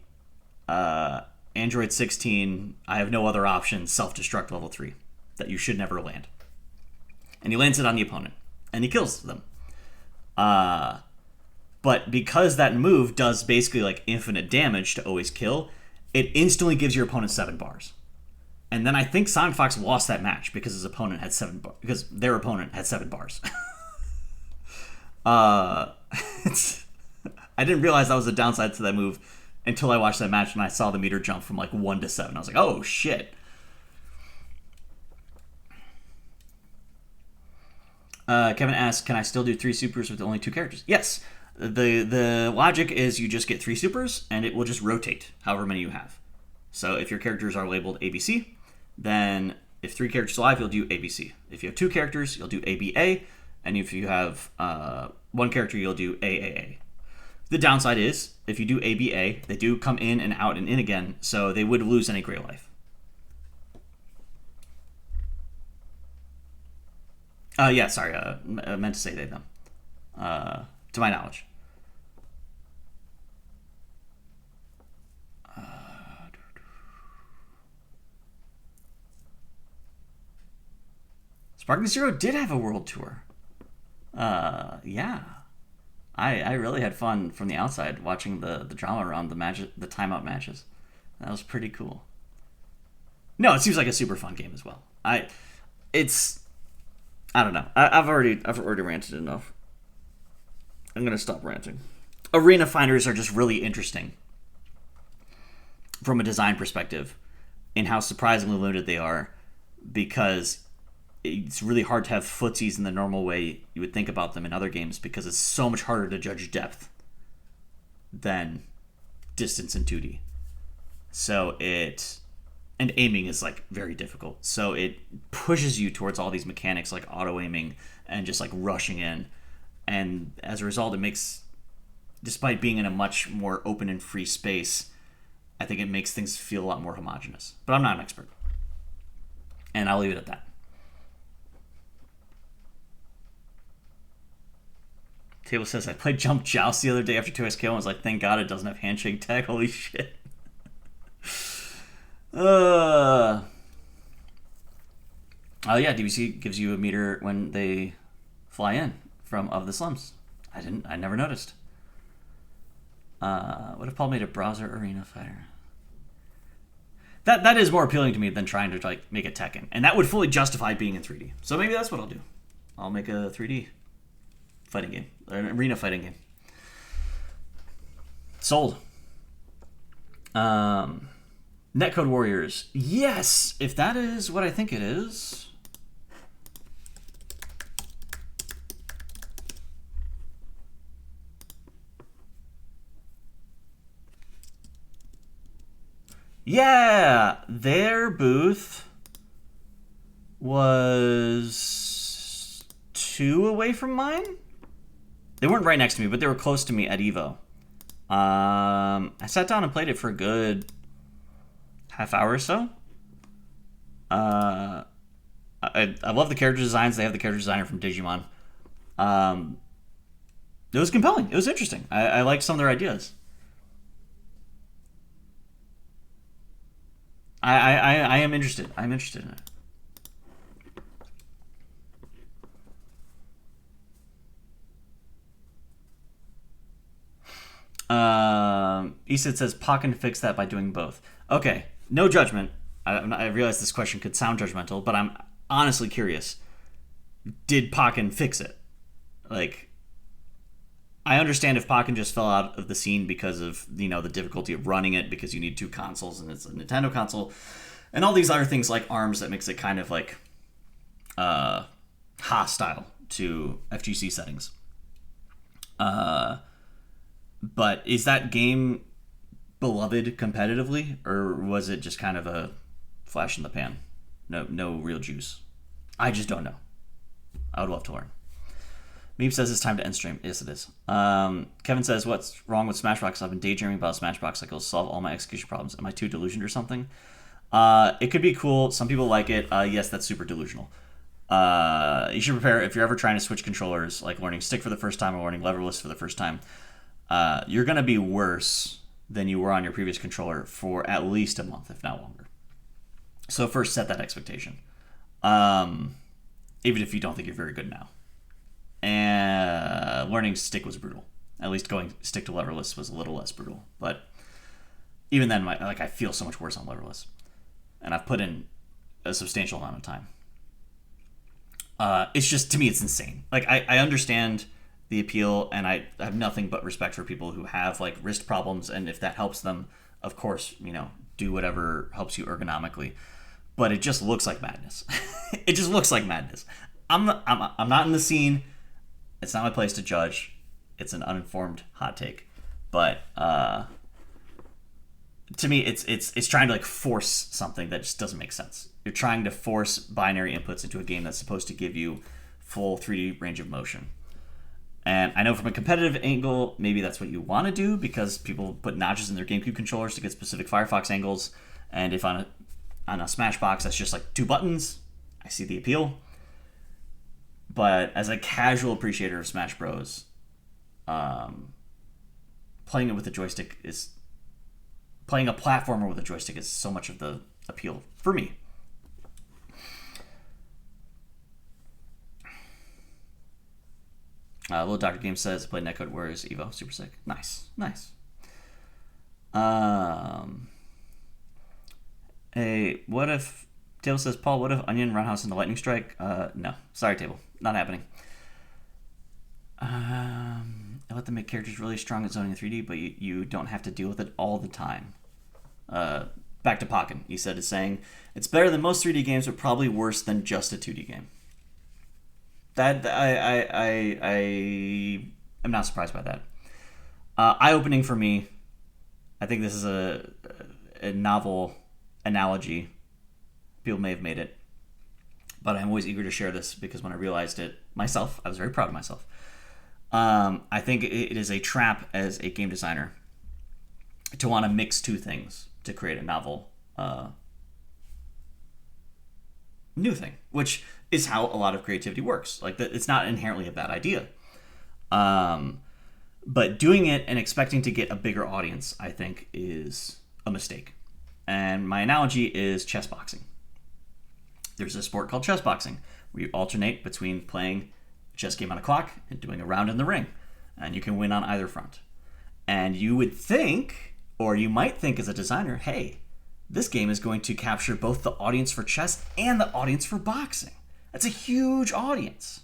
Android 16, I have no other option, self-destruct level 3. That you should never land. And he lands it on the opponent. And he kills them. But because that move does basically like infinite damage to always kill, it instantly gives your opponent 7 bars. And then I think Sonic Fox lost that match because his opponent had 7 bars. Because their opponent had 7 bars. I didn't realize that was the downside to that move until I watched that match and I saw the meter jump from like 1 to 7. I was like, oh shit. Kevin asks, can I still do 3 supers with only 2 characters? Yes. The logic is you just get 3 supers and it will just rotate however many you have. So if your characters are labeled ABC, then if 3 characters alive, you'll do ABC. If you have 2 characters, you'll do ABA. And if you have 1 character, you'll do AAA. The downside is, if you do ABA, they do come in and out and in again, so they would lose any gray life. Yeah, sorry, I meant to say they, them. To my knowledge. Sparking Zero did have a world tour. Yeah. I really had fun from the outside watching the drama around the timeout matches. That was pretty cool. No, it seems like a super fun game as well. I don't know. I've already ranted enough. I'm gonna stop ranting. Arena finders are just really interesting from a design perspective in how surprisingly limited they are, because it's really hard to have footsies in the normal way you would think about them in other games, because it's so much harder to judge depth than distance in 2D. And aiming is like very difficult. So it pushes you towards all these mechanics like auto aiming and just like rushing in. And as a result, it makes, despite being in a much more open and free space, I think it makes things feel a lot more homogenous. But I'm not an expert. And I'll leave it at that. Table says, I played Jump Joust the other day after 2SKO and was like, thank God it doesn't have handshake tag. Holy shit. Oh yeah, DBC gives you a meter when they fly in from Of the Slums. I never noticed. What if Paul made a browser arena fighter? That is more appealing to me than trying to like make a Tekken, and that would fully justify being in 3D. So maybe that's what I'll do. I'll make a 3D fighting game, an arena fighting game. Sold. Netcode Warriors. Yes, if that is what I think it is. Yeah, their booth was 2 away from mine. They weren't right next to me, but they were close to me at Evo. I sat down and played it for a good half hour or so. I love the character designs. They have the character designer from Digimon. It was compelling. It was interesting. I liked some of their ideas. I am interested. I'm interested in it. Easton says Pac can fix that by doing both. Okay, no judgment. I realize this question could sound judgmental, but I'm honestly curious. Did Pac fix it? Like, I understand if Pac just fell out of the scene because of, the difficulty of running it, because you need 2 consoles and it's a Nintendo console, and all these other things like ARMS that makes it kind of like hostile to FGC settings. But is that game beloved competitively, or was it just kind of a flash in the pan? No real juice. I just don't know. I would love to learn. Meep says it's time to end stream. Yes, it is. Kevin says, what's wrong with Smashbox? I've been daydreaming about Smashbox. Like, it'll solve all my execution problems. Am I too delusioned or something? It could be cool. Some people like it. Yes, that's super delusional. You should prepare, if you're ever trying to switch controllers, like learning stick for the first time or learning leverless for the first time, you're going to be worse than you were on your previous controller for at least a month, if not longer. So first, set that expectation. Even if you don't think you're very good now. And learning stick was brutal. At least going stick to leverless was a little less brutal. But even then, I feel so much worse on leverless. And I've put in a substantial amount of time. It's just, to me, it's insane. Like, I understand the appeal, and I have nothing but respect for people who have, like, wrist problems, and if that helps them, of course, do whatever helps you ergonomically. But it just looks like madness. It just looks like madness. I'm not in the scene. It's not my place to judge. It's an uninformed hot take. But to me, it's trying to, like, force something that just doesn't make sense. You're trying to force binary inputs into a game that's supposed to give you full 3D range of motion. And I know from a competitive angle, maybe that's what you want to do because people put notches in their GameCube controllers to get specific Firefox angles. And if on a Smashbox that's just like 2 buttons, I see the appeal. But as a casual appreciator of Smash Bros, playing it with a joystick is... Playing a platformer with a joystick is so much of the appeal for me. Little Dr. Game says, played Netcode Warriors Evo. Super sick. Nice. Hey, what if... Table says, Paul, what if Onion, Roundhouse, and the Lightning Strike? No. Sorry, Table. Not happening. I let them make characters really strong at zoning in 3D, but you don't have to deal with it all the time. Back to Pokken, he said, is saying, it's better than most 3D games, but probably worse than just a 2D game. That I am not surprised by that. Eye-opening for me. I think this is a novel analogy. People may have made it, but I'm always eager to share this because when I realized it myself, I was very proud of myself. I think it is a trap as a game designer to want to mix two things to create a novel new thing, which is how a lot of creativity works. Like, it's not inherently a bad idea. But doing it and expecting to get a bigger audience, I think, is a mistake. And my analogy is chess boxing. There's a sport called chess boxing where you alternate between playing a chess game on a clock and doing a round in the ring. And you can win on either front. And you would think, or you might think as a designer, hey, this game is going to capture both the audience for chess and the audience for boxing. That's a huge audience.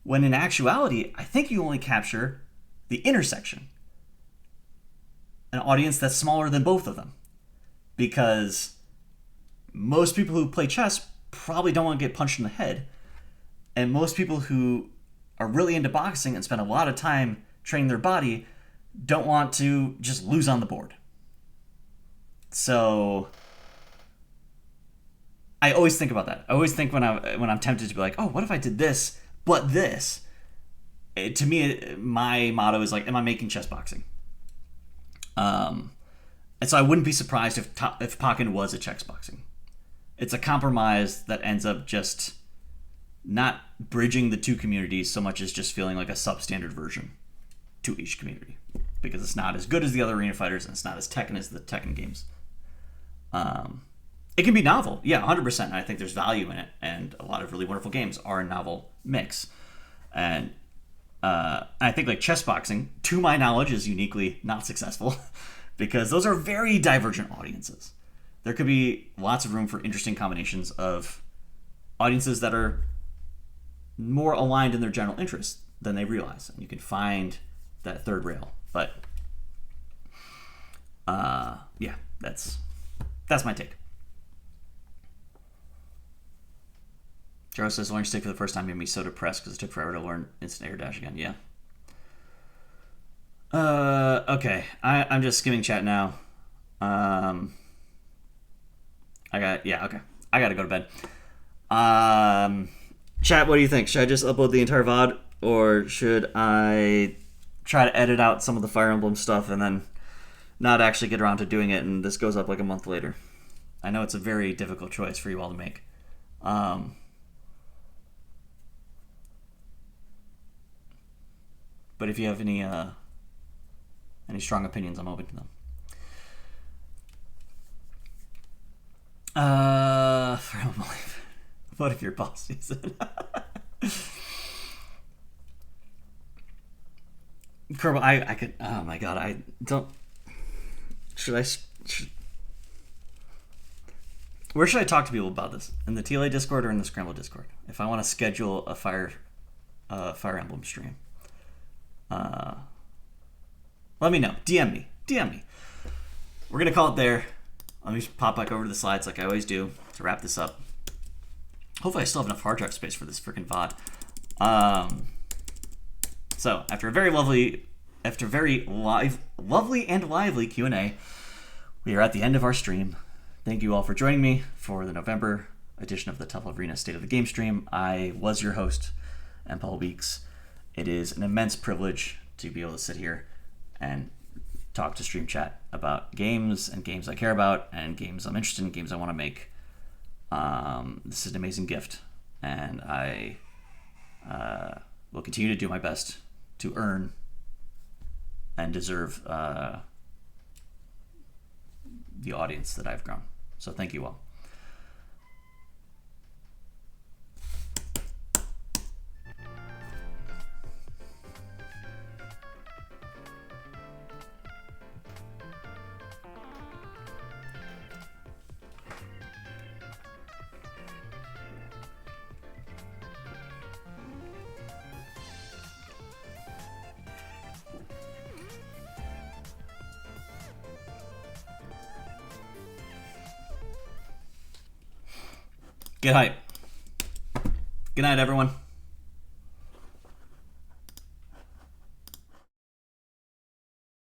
When in actuality, I think you only capture the intersection. An audience that's smaller than both of them. Because most people who play chess probably don't want to get punched in the head. And most people who are really into boxing and spend a lot of time training their body don't want to just lose on the board. So I always think about that. I always think when I'm tempted to be like, oh, what if I did this, but this? To me, my motto is like, am I making chess boxing? And so I wouldn't be surprised if Pokken was a chess boxing. It's a compromise that ends up just not bridging the two communities so much as just feeling like a substandard version to each community. Because it's not as good as the other Arena Fighters, and it's not as Tekken as the Tekken games. It can be novel, yeah, 100%. And I think there's value in it, and a lot of really wonderful games are a novel mix. And I think like chess boxing, to my knowledge, is uniquely not successful because those are very divergent audiences. There could be lots of room for interesting combinations of audiences that are more aligned in their general interests than they realize, and you can find that third rail. But yeah, that's my take. Jaro says, learning stick for the first time made me so depressed because it took forever to learn instant air dash again. Yeah. Okay. I'm just skimming chat now. Okay. I gotta go to bed. Chat, what do you think? Should I just upload the entire VOD, or should I try to edit out some of the Fire Emblem stuff and then not actually get around to doing it, and this goes up like a month later? I know it's a very difficult choice for you all to make. But if you have any strong opinions, I'm open to them. What if your boss sees it? Kerbal, I could. Oh my god, I don't. Should I? Where should I talk to people about this? In the TLA Discord or in the Scramble Discord? If I want to schedule a Fire Emblem stream, let me know. DM me. DM me. We're gonna call it there. Let me just pop back over to the slides like I always do to wrap this up. Hopefully, I still have enough hard drive space for this freaking VOD. So after a very lovely and lively Q&A, we are at the end of our stream. Thank you all for joining me for the November edition of the Tough Love Arena State of the Game stream. I was your host, Paul Weeks. It is an immense privilege to be able to sit here and talk to Stream Chat about games and games I care about and games I'm interested in, games I want to make. This is an amazing gift, and I will continue to do my best to earn and deserve the audience that I've grown. So thank you all. Get hype. Good night, everyone.